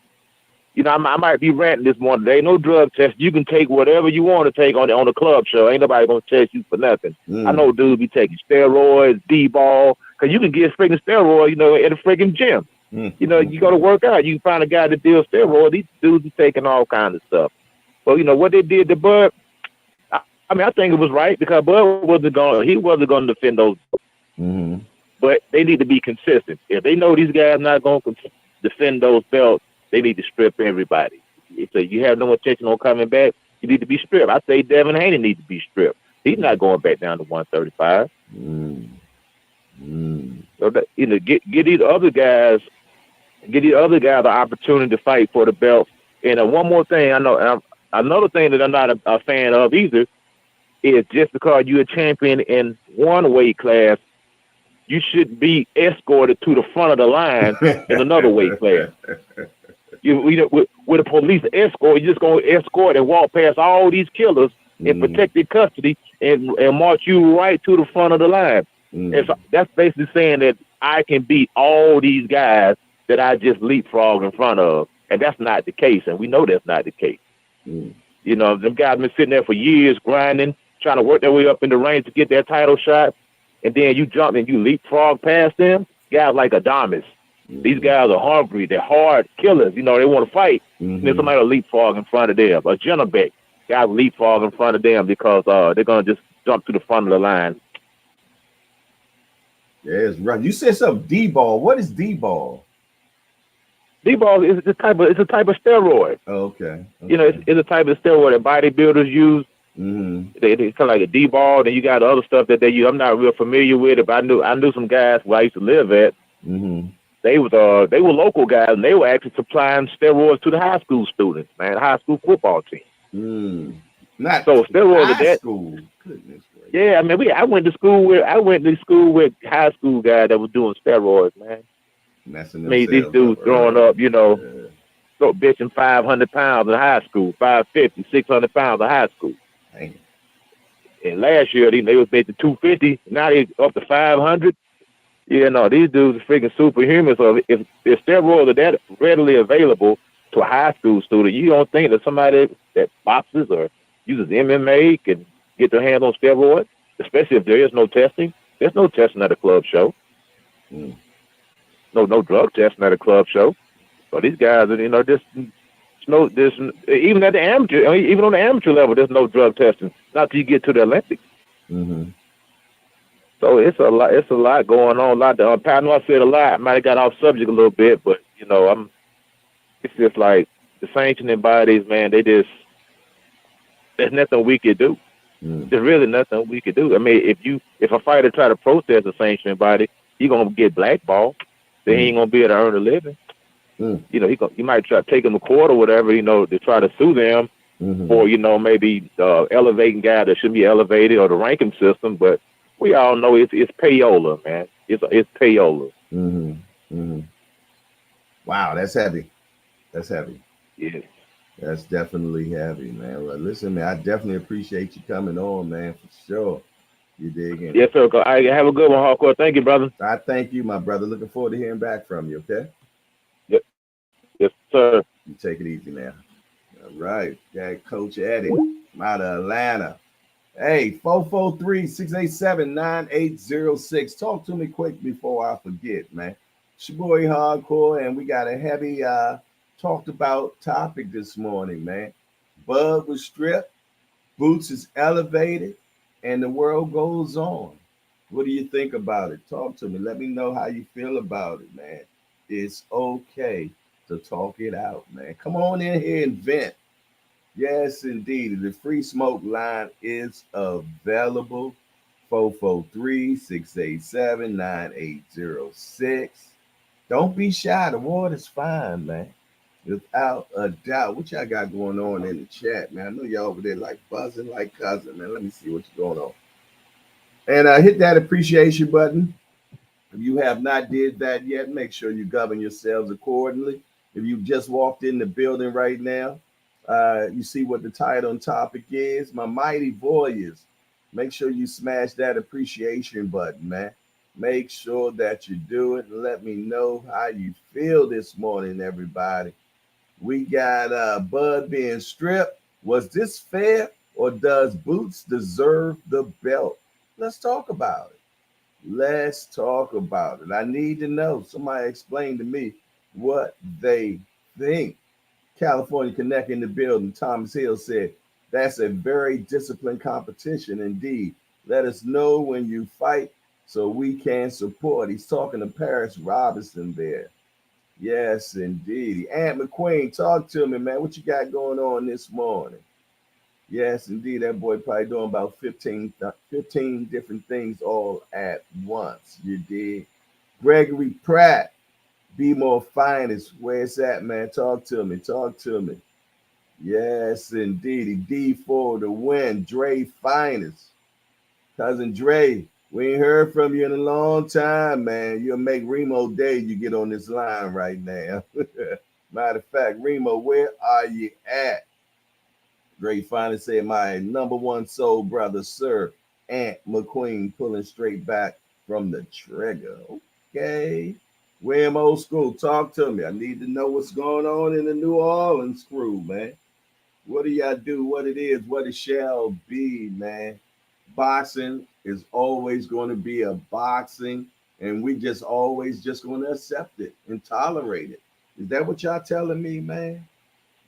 You know, I might be ranting this morning. There ain't no drug test. You can take whatever you want to take on the club show. Ain't nobody gonna test you for nothing. I know dudes be taking steroids, D-ball, because you can get freaking steroids, you know, at a freaking gym. You know, you go to work out, you can find a guy that deals steroids. These dudes be taking all kinds of stuff. But you know what they did to Bud? I mean, I think it was right because Bud wasn't going to defend those. But they need to be consistent. If they know these guys not going to defend those belts, they need to strip everybody. If you have no intention on coming back, you need to be stripped. I say Devin Haney needs to be stripped. He's not going back down to 135. So that, you know, get these other guys the opportunity to fight for the belt. And one more thing, I know another thing that I'm not a fan of either is just because you're a champion in one weight class, you should be escorted to the front of the line in another weight class. With a police escort, you're just going to escort and walk past all these killers in protected custody and march you right to the front of the line. And so that's basically saying that I can beat all these guys that I just leapfrog in front of. And that's not the case. And we know that's not the case. You know, them guys been sitting there for years grinding, trying to work their way up in the range to get that title shot. And then you jump and you leapfrog past them. Guys like Adamas. These guys are hungry. They're hard killers. You know, they want to fight. And then somebody will leapfrog in front of them. A Gennebeck, guys leapfrog in front of them because they're going to just jump to the front of the line. Yeah, it's right. You said something, D-ball. What is D-ball? D-ball is a type of steroid. Oh, okay. You know, it's a type of steroid that bodybuilders use. It's kind of like a D-ball. Then you got other stuff that they use. I'm not real familiar with it, but I knew some guys where I used to live at. They were local guys, and they were actually supplying steroids to the high school students, man, high school football team. Not so steroids high school. Goodness gracious. Yeah, I mean, I went to school with high school guys that were doing steroids, man. I mean, these dudes growing up, you know, so bitching 500 pounds in high school, 550, 600 pounds in high school. Dang. And last year they was bitching 250. Now they up to 500. Yeah, no, these dudes are freaking superhuman. So if steroids are that readily available to a high school student, you don't think that somebody that boxes or uses MMA can get their hands on steroids, especially if there is no testing. There's no testing at a club show. No drug testing at a club show. So these guys are, you know, even at the amateur, I mean, even on the amateur level, there's no drug testing. Not till you get to the Olympics. So it's a lot going on. A lot to unpack. I know I said a lot. I might have got off subject a little bit, but you know, it's just like the sanctioning bodies, man. There's nothing we could do. There's really nothing we could do. I mean, if a fighter try to protest a sanctioning body, he's gonna get blackballed. Then he ain't gonna be able to earn a living. You know, he might try to take him to court or whatever, you know, to try to sue them for, you know, maybe elevating guy that shouldn't be elevated or the ranking system. But we all know it's payola, man. It's payola. Wow, that's heavy. That's heavy. Yeah. That's definitely heavy, man. Well, listen, man, I definitely appreciate you coming on, man, for sure. You dig in? Yes, sir. I have a good one, Hardcore. Thank you, brother. I thank you, my brother. Looking forward to hearing back from you, okay? Yep. Yes, sir. You take it easy now. All right. Got Coach Eddie out of Atlanta. Hey, 443-687-9806. Talk to me quick before I forget, man. It's your boy Hardcore, and we got a heavy talked about topic this morning, man. Bud was stripped, Boots is elevated, and the world goes on. What do you think about it? Talk to me. Let me know how you feel about it, man. It's okay to talk it out, man. Come on in here and vent. Yes, indeed. The free smoke line is available. 443-687-9806. Don't be shy. The water's fine, man. Without a doubt. What y'all got going on in the chat, man? I know y'all over there like buzzing like cousin, man. Let me see what's going on. And hit that appreciation button. If you have not did that yet, make sure you govern yourselves accordingly. If you just walked in the building right now, you see what the title and topic is. My mighty warriors. Make sure you smash that appreciation button, man. Make sure that you do it and let me know how you feel this morning, everybody. We got Bud being stripped. Was this fair, or does Boots deserve the belt? Let's talk about it. Let's talk about it. I need to know. Somebody explain to me what they think. California Connect in the building. Thomas Hill said, that's a very disciplined competition indeed. Let us know when you fight so we can support. He's talking to Paris Robinson there. Yes, indeed. Aunt McQueen, talk to me, man. What you got going on this morning? Yes, indeed. That boy probably doing about 15 different things all at once. You did. Gregory Pratt, Be More Finest. Where it's at, man? Talk to me. Talk to me. Yes, indeed. D4 to win. Dre Finest. Cousin Dre, we ain't heard from you in a long time, man. You'll make Remo day you get on this line right now. Matter of fact, Remo, where are you at? Dre Finest said, my number one soul brother, sir. Aunt McQueen pulling straight back from the trigger. Okay. William Old School, talk to me. I need to know what's going on in the New Orleans crew, man. What do y'all do? What it is, what it shall be, man. Boxing is always going to be a boxing, and we just always just going to accept it and tolerate it. Is that what y'all telling me, man?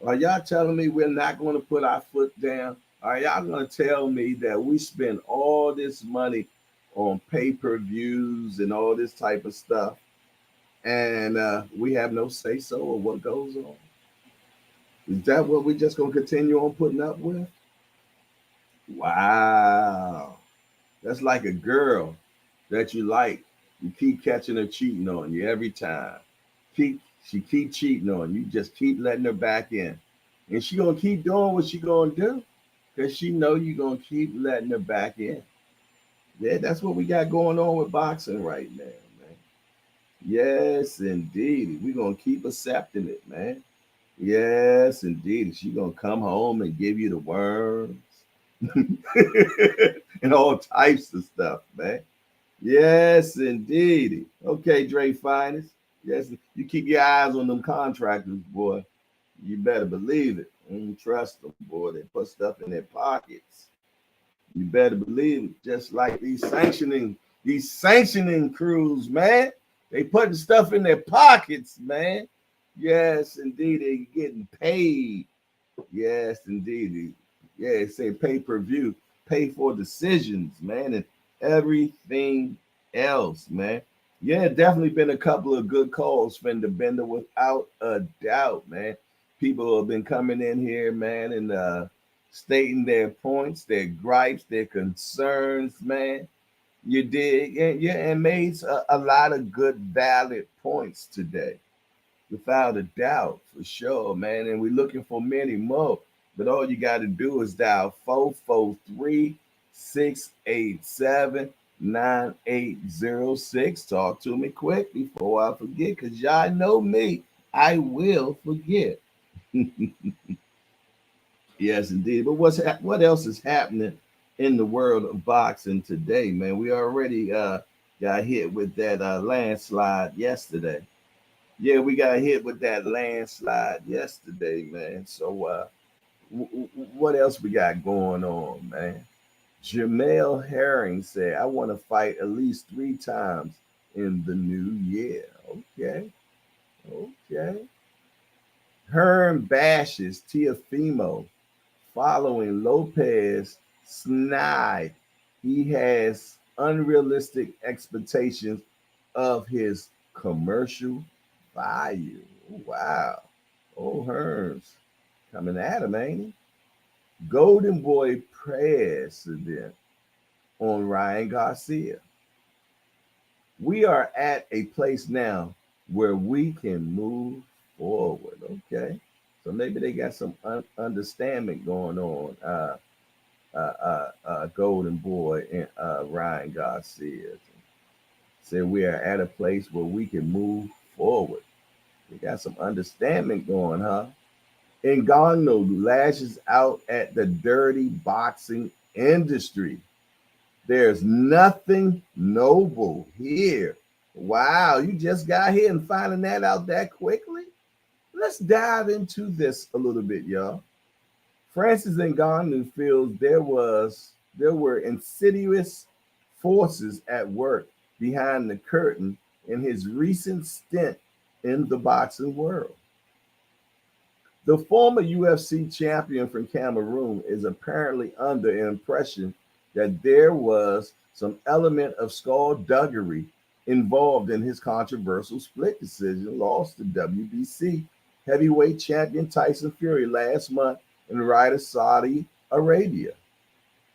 Are y'all telling me we're not going to put our foot down? Are y'all going to tell me that we spend all this money on pay-per-views and all this type of stuff, and we have no say-so of what goes on? Is that what we're just going to continue on putting up with? Wow. That's like a girl that you like. You keep catching her cheating on you every time. She keep cheating on you. Just keep letting her back in. And she going to keep doing what she going to do because she know you going to keep letting her back in. Yeah, that's what we got going on with boxing right now, man. Yes, indeed. We're going to keep accepting it, man. Yes, indeed. She gonna come home and give you the worms and all types of stuff, man. Yes, indeed. Okay, Dre Finest. Yes, you keep your eyes on them contractors, boy. You better believe it. Trust them, boy. They put stuff in their pockets. You better believe it. Just like these sanctioning crews, man. They putting stuff in their pockets, man. Yes, indeed, they're getting paid. Yes, indeed. Yeah, it say pay-per-view, pay for decisions, man, and everything else, man. Yeah, definitely been a couple of good calls, Fender Bender, without a doubt, man. People have been coming in here, man, and stating their points, their gripes, their concerns, man. You did, and made a lot of good, valid points today. Without a doubt, for sure, man. And we're looking for many more. But all you got to do is dial 443-687-9806. Talk to me quick before I forget, because y'all know me. I will forget. Yes, indeed. But what else is happening in the world of boxing today, man? We already got hit with that landslide yesterday. Yeah, we got hit with that landslide yesterday, man. So what else we got going on, man? Jamel Herring said, I want to fight at least 3 times in the new year. Okay. Okay. Hearn bashes Tiafimo following Lopez snide. He has unrealistic expectations of his commercial value. Wow. Oh, Hearns coming at him, ain't he? Golden Boy president on Ryan Garcia. We are at a place now where we can move forward. Okay. So maybe they got some understanding going on. Golden Boy and Ryan Garcia said we are at a place where we can move forward. We got some understanding going, huh? Ngannou lashes out at the dirty boxing industry. There's nothing noble here. Wow, you just got here and finding that out that quickly? Let's dive into this a little bit, y'all. Francis Ngannou feels there were insidious forces at work behind the curtain in his recent stint in the boxing world. The former UFC champion from Cameroon is apparently under an impression that there was some element of skullduggery involved in his controversial split decision loss to WBC heavyweight champion Tyson Fury last month in Riyadh, Saudi Arabia.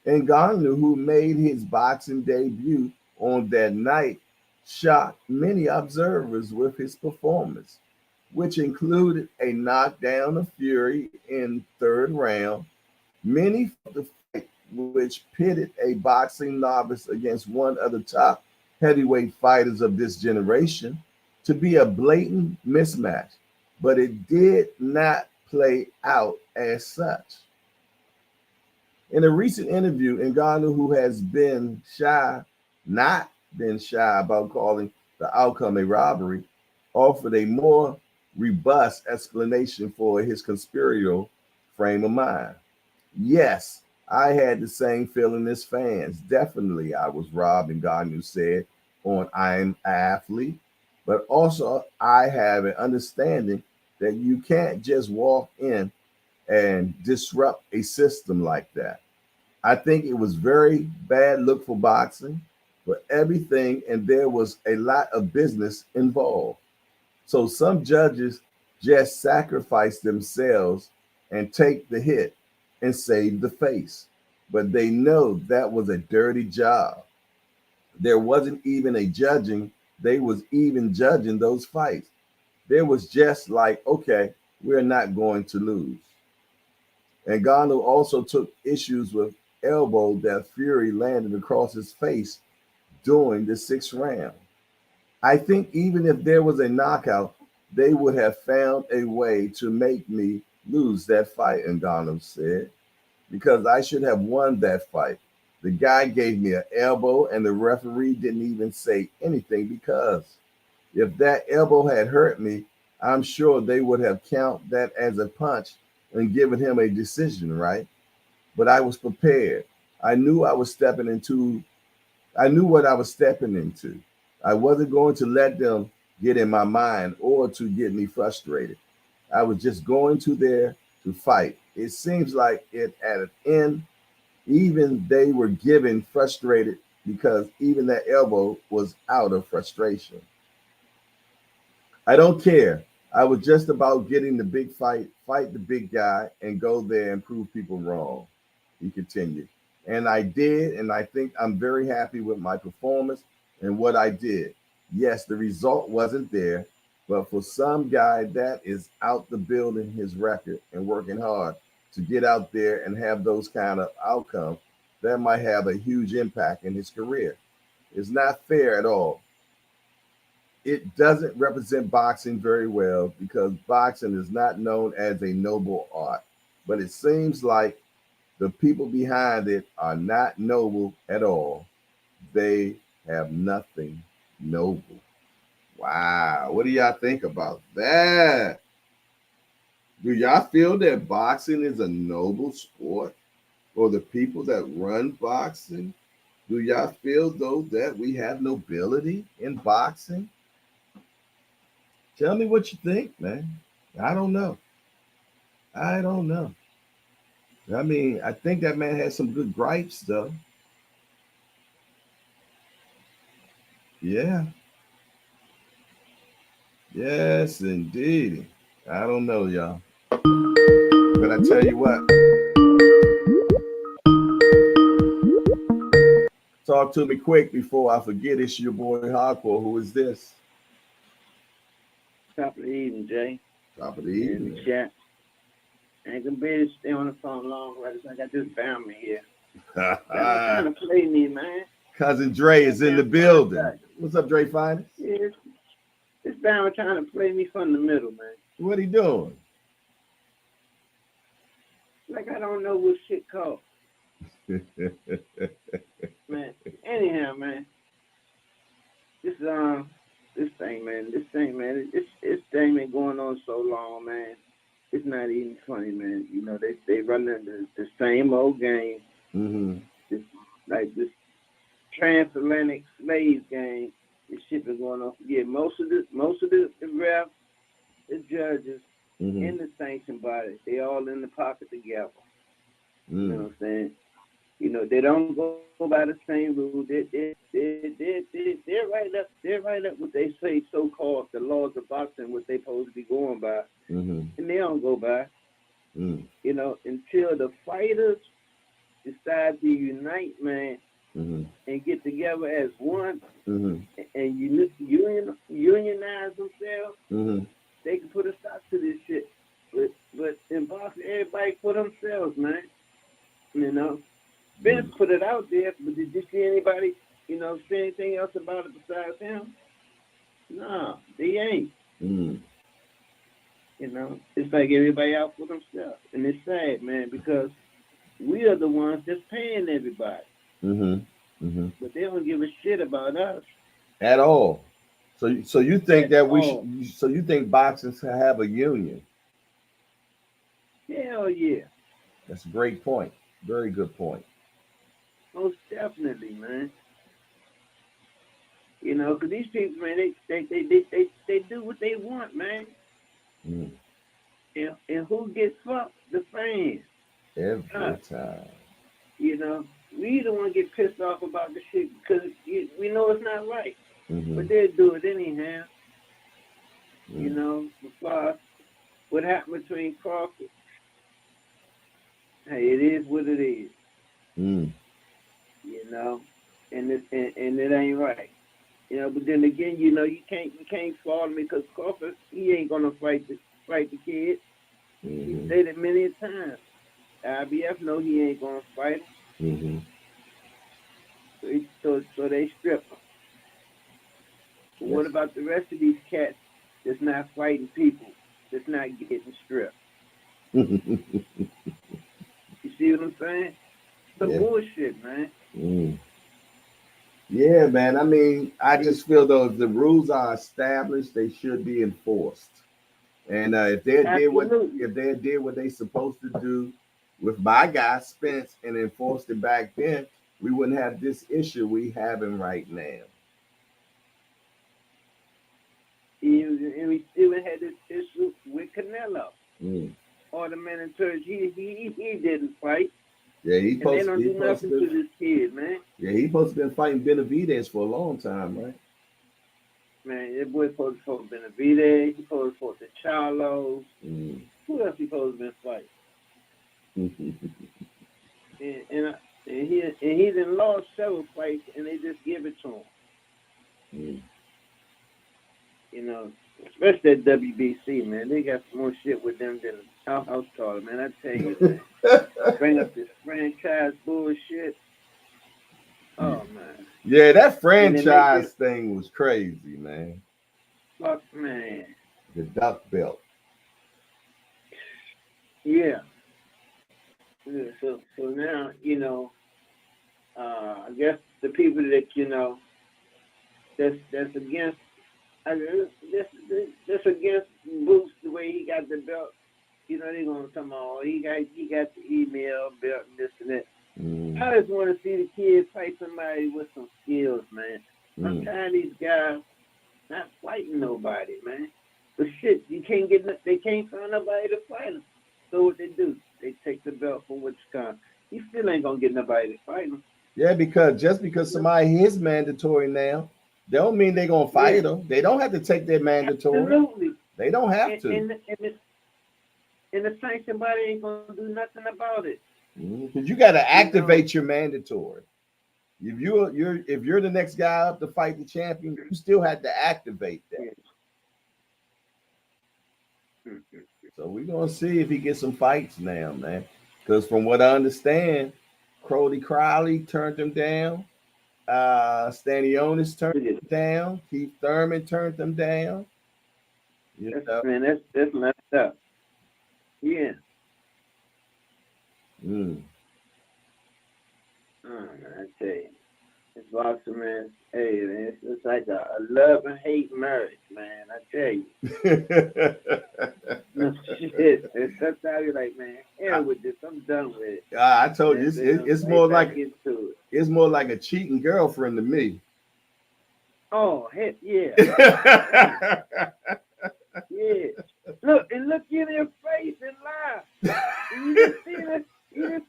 Ngannou, who made his boxing debut on that night, shocked many observers with his performance, which included a knockdown of Fury in third round. Many felt the fight, which pitted a boxing novice against one of the top heavyweight fighters of this generation, to be a blatant mismatch, but it did not play out as such. In a recent interview, Ngannou, who has not been shy about calling the outcome a robbery, offered a more robust explanation for his conspiratorial frame of mind. Yes, I had the same feeling as fans. Definitely, I was robbed, Ngannou said on I'm an Athlete, but also I have an understanding that you can't just walk in and disrupt a system like that. I think it was very bad look for boxing, for everything, and there was a lot of business involved. So some judges just sacrifice themselves and take the hit and save the face. But they know that was a dirty job. There wasn't even a judging. They was even judging those fights. There was just like, okay, we're not going to lose. And Ngannou also took issues with elbow that Fury landed across his face during the sixth round. I think even if there was a knockout, they would have found a way to make me lose that fight, Ngannou said, because I should have won that fight. The guy gave me an elbow and the referee didn't even say anything, because if that elbow had hurt me, I'm sure they would have counted that as a punch and given him a decision, right? But I was prepared. I knew I was stepping into, I knew what I was stepping into. I wasn't going to let them get in my mind or to get me frustrated. I was just going to there to fight. It seems like it at an end, even they were getting frustrated because even that elbow was out of frustration. I don't care. I was just about getting the big fight, fight the big guy, and go there and prove people wrong, he continued. And I did, and I think I'm very happy with my performance and what I did. Yes, the result wasn't there, but for some guy that is out the building his record and working hard to get out there and have those kind of outcomes, that might have a huge impact in his career. It's not fair at all. It doesn't represent boxing very well because boxing is not known as a noble art, but it seems like the people behind it are not noble at all. They have nothing noble. Wow. What do y'all think about that? Do y'all feel that boxing is a noble sport? Or the people that run boxing? Do y'all feel, though, that we have nobility in boxing? Tell me what you think, man. I don't know. I don't know. I mean, I think that man has some good gripes, though. Yeah. Yes, indeed. I don't know, y'all. But I tell you what. Talk to me quick before I forget. It's your boy Hardcore. Who is this? Top of the evening, Jay. Top of the evening. In the chat. I ain't gonna be able to stay on the phone long, right? I got this Bama here. Bama trying to play me, man. Cousin Dre is in the building. What's up, Dre Finest? Yeah, this Bama trying to play me from the middle, man. What he doing? Like I don't know what shit called. Man, anyhow, man, this thing, man, this thing been going on so long, man. It's not even funny, man. You know, they running the same old game. This like this transatlantic slave game. This shit been going on. Yeah, most of the refs, the judges, and the sanction body, they all in the pocket together. You know what I'm saying? You know, they don't go by the same rule. They're right up what they say, so-called the laws of boxing, what they supposed to be going by, and they don't go by. You know, until the fighters decide to unite, man, and get together as one, and unionize themselves, they can put a stop to this shit. But in boxing, everybody for themselves, man. You know, Vince put it out there, but did you see anybody, you know, say anything else about it besides him? No, they ain't. You know, it's like everybody out for themselves, and it's sad, man, because we are the ones that's paying everybody. But they don't give a shit about us at all. So you think that we should? So you think boxing should have a union? Hell yeah. That's a great point. Very good point. Most definitely, man. You know, because these people, man, they do what they want, man. And who gets fucked? The fans. Every time. You know, we don't want to get pissed off about the shit because we know it's not right. But they'll do it anyhow. You know, because what happened between Crawford, hey, it is what it is. You know, and it ain't right. You know, but then again, you know, you can't fault me because Crawford, he ain't gonna fight the kid. He said it many times. IBF know he ain't gonna fight him. So they strip him. But what about the rest of these cats that's not fighting people, that's not getting stripped? You see what I'm saying? It's bullshit, man. Yeah, man. I mean, I just feel though if the rules are established, they should be enforced. And if they did what they supposed to do with my guy Spence and enforced it back then, we wouldn't have this issue we having right now. And we still had this issue with Canelo. Or the man in church, he didn't fight. Yeah, and they don't do nothing to this kid, man. Yeah, he supposed to been fighting Benavidez for a long time, right? Man, that boy supposed to fight Benavidez. He supposed to fight the Charlos. Who else he supposed to been fighting? and he done lost several fights, and they just give it to him. You know, especially that WBC, man. They got some more shit with them than House Charlie, man. I tell you, man. Bring up this franchise bullshit. Oh, man. Yeah, that franchise thing was crazy, man. Fuck, man. The duck belt. Yeah. So now, you know, I guess the people that, you know, that's against, that's against Boots the way he got the belt. You know, they're gonna come on. He got the email belt and this and that. I just want to see the kids fight somebody with some skills, man. I'm tired of these guys not fighting nobody, man. But shit, they can't find nobody to fight them. So what they do? They take the belt from Wisconsin. You still ain't gonna get nobody to fight them. Yeah, because just because somebody is mandatory now, they don't mean they're gonna fight them. They don't have to take their mandatory. Absolutely. They don't have to. And the sanction body ain't gonna do nothing about it. Because you got to activate your mandatory. If you're the next guy up to fight the champion, you still have to activate that. So we're gonna see if he gets some fights now, man. Because from what I understand, Crowley Crowley turned him down. Stanionis turned him down. Keith Thurman turned him down. Man, that's messed up. Yeah. I tell you, it's boxing, man. Hey, man, it's like a love and hate marriage, man. I tell you. No shit. And sometimes you're like, man, hell with this. I'm done with it. I told you, it's more like it's more like a cheating girlfriend to me. Oh, heck yeah. Yeah. Look you in your face and lie. You just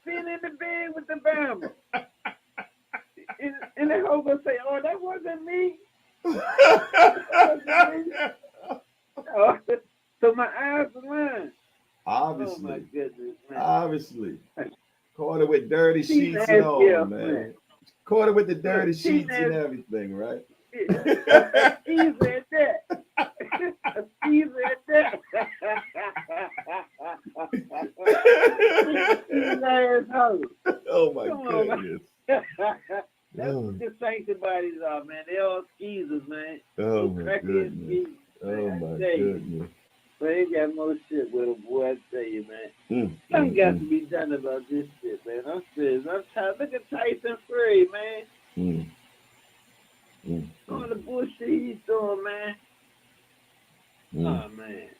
seen in the bed with the Bama. And the hoe gonna say, oh, that wasn't me. Oh, so my eyes are lying. Obviously. Oh my goodness, man. Obviously. Caught it with dirty sheets and all, man. Caught it with the dirty sheets and everything, right? Easy at that. Easy at that. Oh my goodness. That's what the sanctioned bodies are, man. They all skeezers, man. Oh my goodness. Oh my goodness. But they got more shit with them, boy. I tell you, man. Something got to be done about this shit, man. I'm serious. I'm tired. Look at Tyson Fury, man. All the bullshit he's doing, man. Oh, man.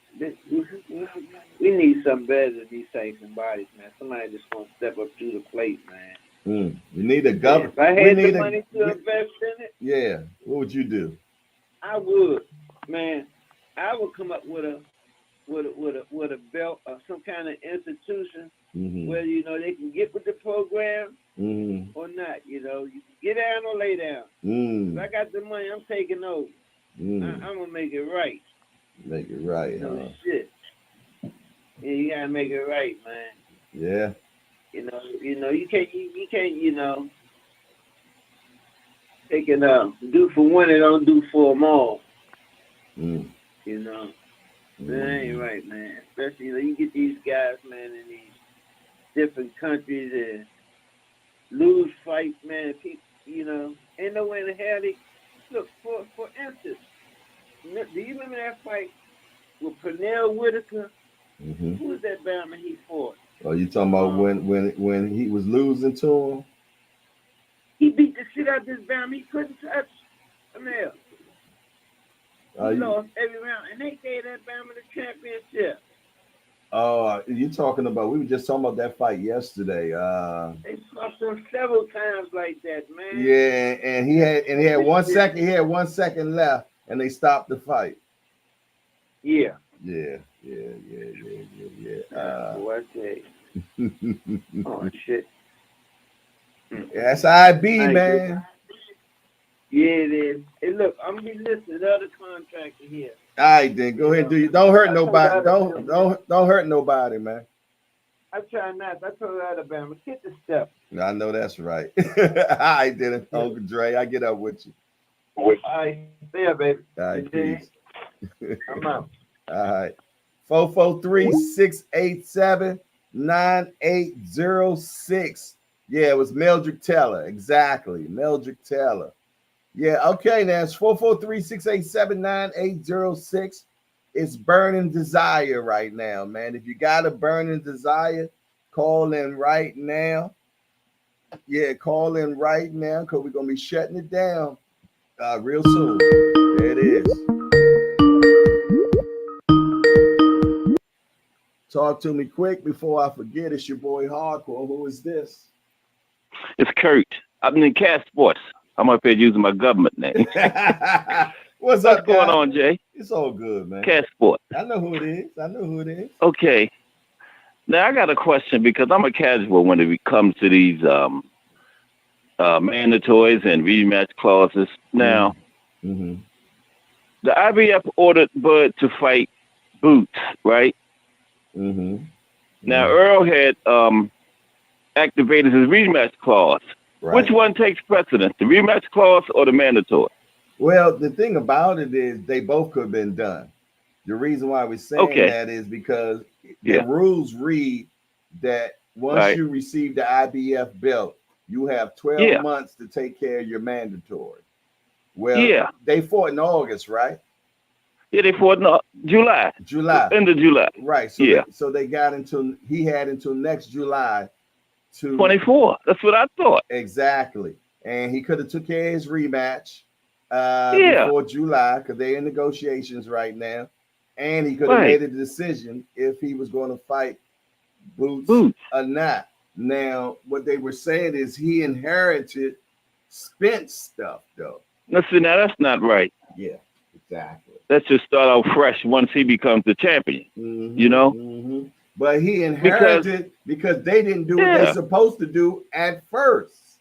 We need something better than these sanctioned bodies, man. Somebody just gonna step up to the plate, man. We need a government. If I had the money to invest in it, yeah, what would you do? I would, man. I would come up with a belt or some kind of institution where they can get with the program or not. You can get down or lay down. If I got the money, I'm taking over. I'm gonna make it right. Make it right, Shit. Yeah, you gotta make it right, man. Yeah. You can't take it do for one and don't do for them all. That ain't right, man. Especially, you get these guys, man, in these different countries and lose fights, man. People, ain't no way in the hell they look for instance. Do you remember that fight with Pernell Whitaker? Who was that Bama he fought? Oh, you talking about when he was losing to him? He beat the shit out of this Bama. He couldn't touch Pernell. He lost every round, and they gave that Bama the championship. Oh, you talking about? We were just talking about that fight yesterday. They fought him several times like that, man. Yeah, and he had 1 second. He had 1 second left, and they stopped the fight. Yeah. Yeah. Boy, I tell you. Oh shit. That's IB, man. Yeah, it is. Hey, look, I'm gonna be listening to the other contractor here. All right, then go ahead and do you. Don't hurt nobody. Don't hurt nobody, man. I try not. I told Alabama, get the step. I know that's right. I did it, Uncle Dre. I get up with you. All right, see ya, baby. All right, peace. I'm out. All right. 443-687-9806. Yeah, it was Meldrick Taylor. Exactly. Meldrick Taylor. Yeah, okay, now it's 443-687-9806. It's burning desire right now, man. If you got a burning desire, call in right now. Yeah, call in right now because we're going to be shutting it down real soon. There it is. Talk to me quick before I forget. It's your boy Hardcore. Who is this? It's Kurt. I'm in Cat Sports. I'm up here using my government name. What's going on, Jay? It's all good, man. Cat Sports. I know who it is. Okay. Now, I got a question because I'm a casual when it comes to these mandatories and rematch clauses. Now, the IBF ordered Bud to fight Boots, right? Now, Earl had activated his rematch clause. Right. Which one takes precedence, the rematch clause or the mandatory? Well, the thing about it is they both could have been done. The reason why we're saying that is because the rules read that once you receive the IBF belt, you have 12 months to take care of your mandatory. Well, they fought in August, right? Yeah, they fought in July. End of July. Right. So he had until next July to 24. That's what I thought. Exactly. And he could have took care of his rematch Yeah. before July, because they're in negotiations right now. And he could have made a decision if he was going to fight Boots or not. Now, what they were saying is he inherited Spence stuff, though. Now, see, now that's not right. Yeah, exactly. Let's just start out fresh once he becomes the champion. You know? But he inherited because they didn't do what they're supposed to do at first.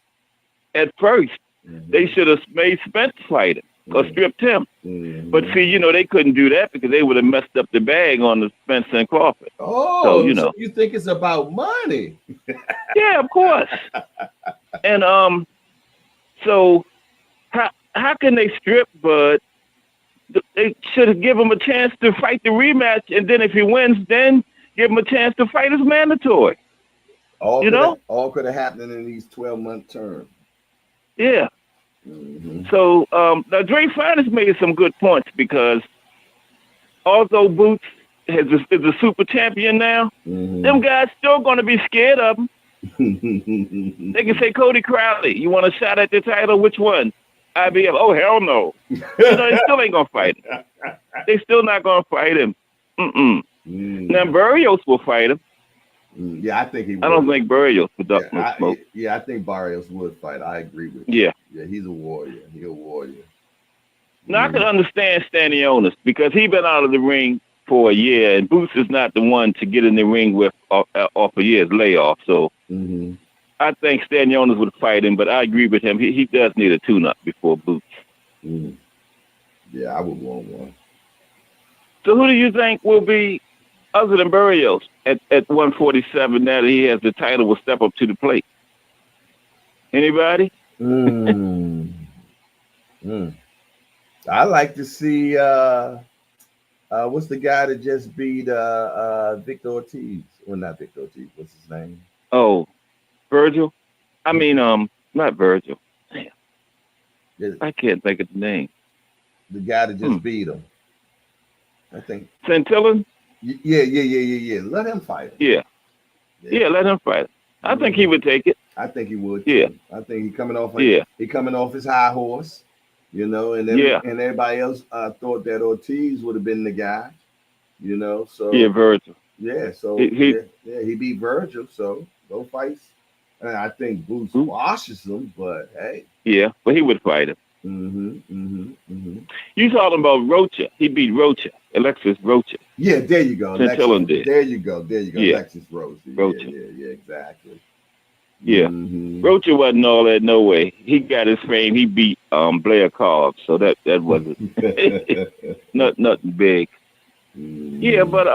At first, they should have made Spence fight him or stripped him. But see, you know, they couldn't do that because they would have messed up the bag on the Spence and Crawford. Oh, so, you know. So you think it's about money? Yeah, of course. And so how can they strip Bud? They should have given him a chance to fight the rematch, and then if he wins, then give him a chance to fight his mandatory. All could have happened in these 12-month terms. Yeah. So now Dre Finance made some good points because although Boots is a super champion now, them guys still going to be scared of him. They can say, Cody Crowley, you want a shot at the title? Which one? IBF? Oh, hell no. You know, they still ain't going to fight him. They still not going to fight him. Now, Barrios will fight him. Yeah, I think he would. I don't think Barrios would up no smoke. Yeah, I think Barrios would fight. I agree with you. Yeah. Yeah, he's a warrior. He's a warrior. Now, I can understand Stanionis because he's been out of the ring for a year, and Boots is not the one to get in the ring with off a year's layoff. So I think Stanionis would fight him, but I agree with him. He does need a tune-up before Boots. Yeah, I would want one. So who do you think will be, other than Barrios, at 147 now that he has the title, will step up to the plate? Anybody? I like to see what's the guy that just beat Victor Ortiz? Well, not Victor Ortiz. What's his name? Oh, Virgil. I mean, not Virgil. Damn. I can't think of the name. The guy that just beat him. I think Santillan. Yeah. Let him fight him. Yeah, let him fight him. I think he would take it. I think he would. Yeah. I think he coming off his high horse, you know, and and everybody else thought that Ortiz would have been the guy, you know. So Virgil. Yeah, so he beat Virgil, so go fights. And I think Boots washes him, but hey. Yeah, but he would fight him. You talking about Rocha? He beat Rocha, Alexis Rocha. Yeah, there you go. Santillan did. There you go. Yeah. Alexis Rocha. Yeah, exactly. Yeah. Rocha wasn't all that, no way. He got his fame. He beat Blair Cobb, so that wasn't nothing big. Yeah, but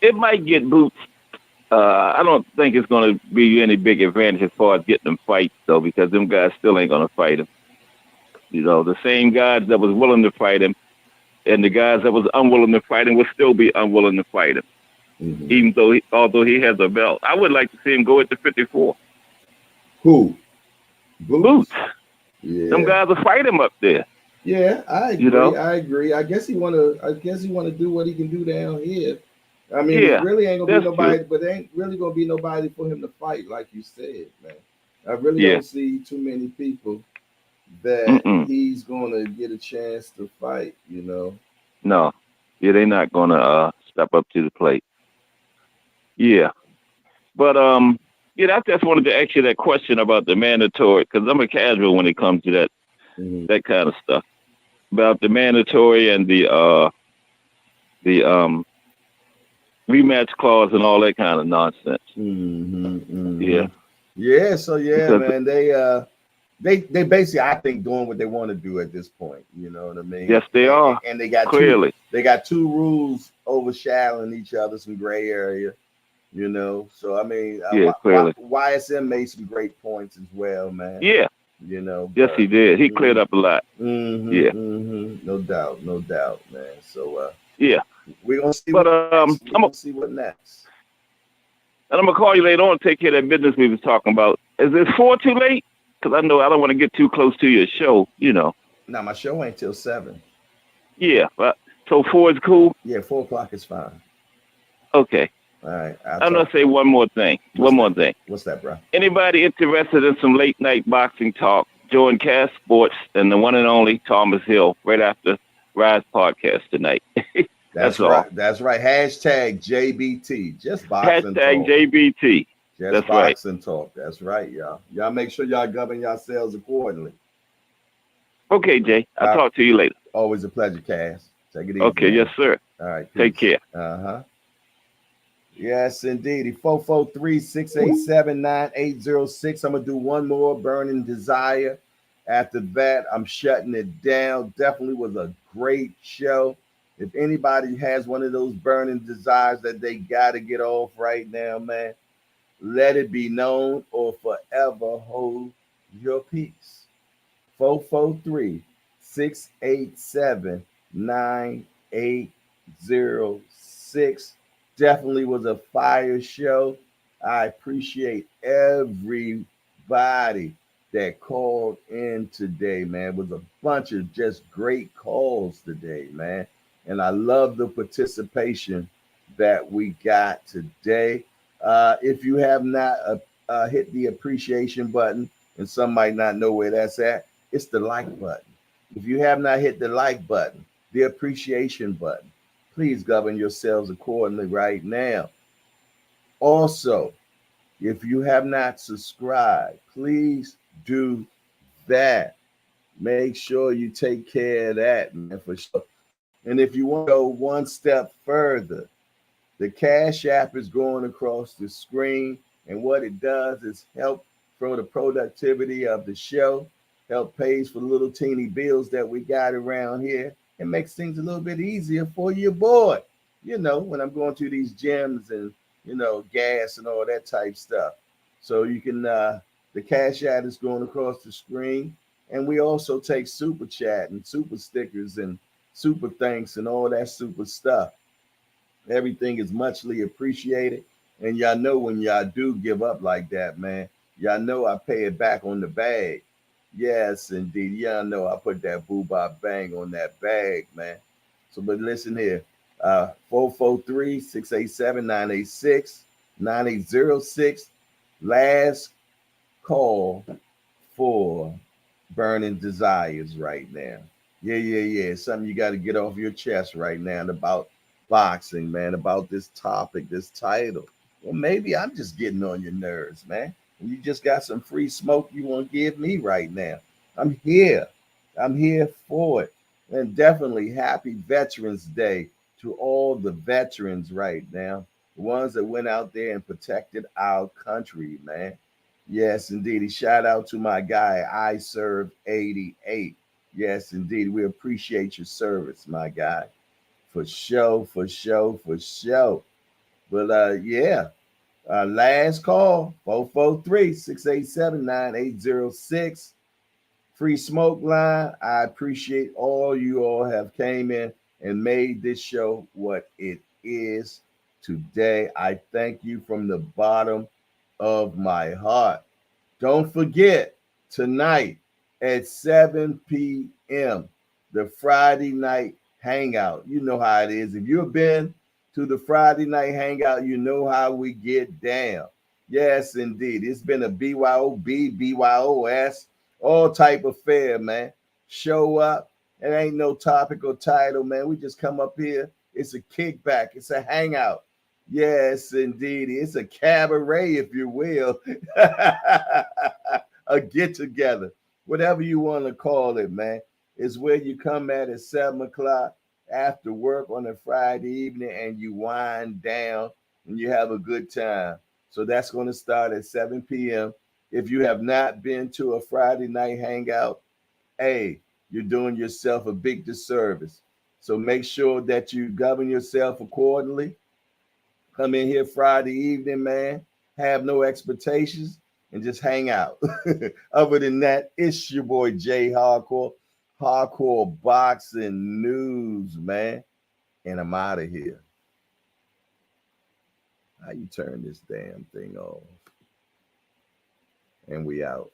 it might get Boots. I don't think it's going to be any big advantage as far as getting them fights, though, because them guys still ain't going to fight him. You know, the same guys that was willing to fight him and the guys that was unwilling to fight him will still be unwilling to fight him, even though although he has a belt. I would like to see him go at the 54. Who? Boots. Yeah. Them guys will fight him up there. Yeah, I agree. You know? I agree. I guess he wanna do what he can do down here. I mean, it really ain't gonna be nobody, but there ain't really gonna be nobody for him to fight, like you said, man. I really don't see too many people that he's gonna get a chance to fight, you know. No. Yeah, they're not gonna step up to the plate. Yeah. But I just wanted to ask you that question about the mandatory, because I'm a casual when it comes to that kind of stuff. About the mandatory and the rematch clause and all that kind of nonsense. Yeah. So man, they basically, I think, doing what they want to do at this point. You know what I mean? Yes, they are. And they got clearly two rules overshadowing each other, some gray area. You know, so I mean, clearly, YSM made some great points as well, man. Yeah. You know. Yes, he did. He cleared up a lot. No doubt, man. So we're gonna see. I'm gonna see what next. And I'm gonna call you later on to take care of that business we was talking about. Is it 4 too late? Because I know I don't want to get too close to your show. You know. Now my show ain't till 7. Yeah, but so 4 is cool. Yeah, 4 o'clock is fine. Okay. All right. I'm gonna say one more thing. What's that, bro? Anybody interested in some late night boxing talk? Join Cast Sports and the one and only Thomas Hill right after Rise podcast tonight. That's right. All. That's right. Hashtag JBT. Just boxing Hashtag talk. JBT. Just That's boxing talk. That's right, y'all. Y'all make sure y'all govern yourselves accordingly. Okay, Jay. I'll talk to you later. Always a pleasure, Cass. Take it easy. Okay, man. yes, sir. All right. Peace. Take care. Uh-huh. Yes, indeed. 443-687-9806. I'm going to do one more, Burning Desire. After that, I'm shutting it down. Definitely was a great show. If anybody has one of those burning desires that they got to get off right now, man, let it be known or forever hold your peace. 443-687-9806. Definitely was a fire show. I appreciate everybody that called in today, man. It was a bunch of just great calls today, man. And I love the participation that we got today. If you have not hit the appreciation button, and some might not know where that's at, it's the like button. If you have not hit the like button, the appreciation button, please govern yourselves accordingly right now. Also, if you have not subscribed, please do that. Make sure you take care of that, man, for sure. And if you want to go one step further, the Cash App is going across the screen. And what it does is help for the productivity of the show, help pays for the little teeny bills that we got around here, and makes things a little bit easier for your boy. You know, when I'm going to these gyms and, you know, gas and all that type stuff. So you can, the Cash App is going across the screen. And we also take super chat and super stickers and super thanks and all that super stuff. Everything is muchly appreciated. And y'all know when y'all do give up like that, man, y'all know I pay it back on the bag. Yes, indeed. Y'all know I put that boo-bop bang on that bag, man. So, but listen here, 443-687-9806. Last call for burning desires right now. Yeah. Something you got to get off your chest right now about boxing, man, about this topic, this title. Well, maybe I'm just getting on your nerves, man. And you just got some free smoke you want to give me right now. I'm here. I'm here for it. And definitely happy Veterans Day to all the veterans right now, the ones that went out there and protected our country, man. Yes, indeed. Shout out to my guy, I Serve 88. Yes, indeed. We appreciate your service, my guy. For sure. But yeah, last call, 443-687-9806. Free smoke line. I appreciate all you all have came in and made this show what it is today. I thank you from the bottom of my heart. Don't forget, tonight at 7 p.m., the Friday night hangout. You know how it is. If you've been to the Friday night hangout, you know how we get down. Yes, indeed. It's been a BYOB, BYOS, all type of affair, man. Show up. It ain't no topic or title, man. We just come up here. It's a kickback. It's a hangout. Yes, indeed. It's a cabaret, if you will. A get together, whatever you want to call it, man. It's where you come at 7 o'clock after work on a Friday evening and you wind down and you have a good time. So that's going to start at 7 p.m. If you have not been to a Friday night hangout, hey, you're doing yourself a big disservice. So make sure that you govern yourself accordingly. Come in here Friday evening, man. Have no expectations and just hang out. Other than that, it's your boy Jay Hardcore Boxing News, man. And I'm out of here. How you turn this damn thing off? And we out.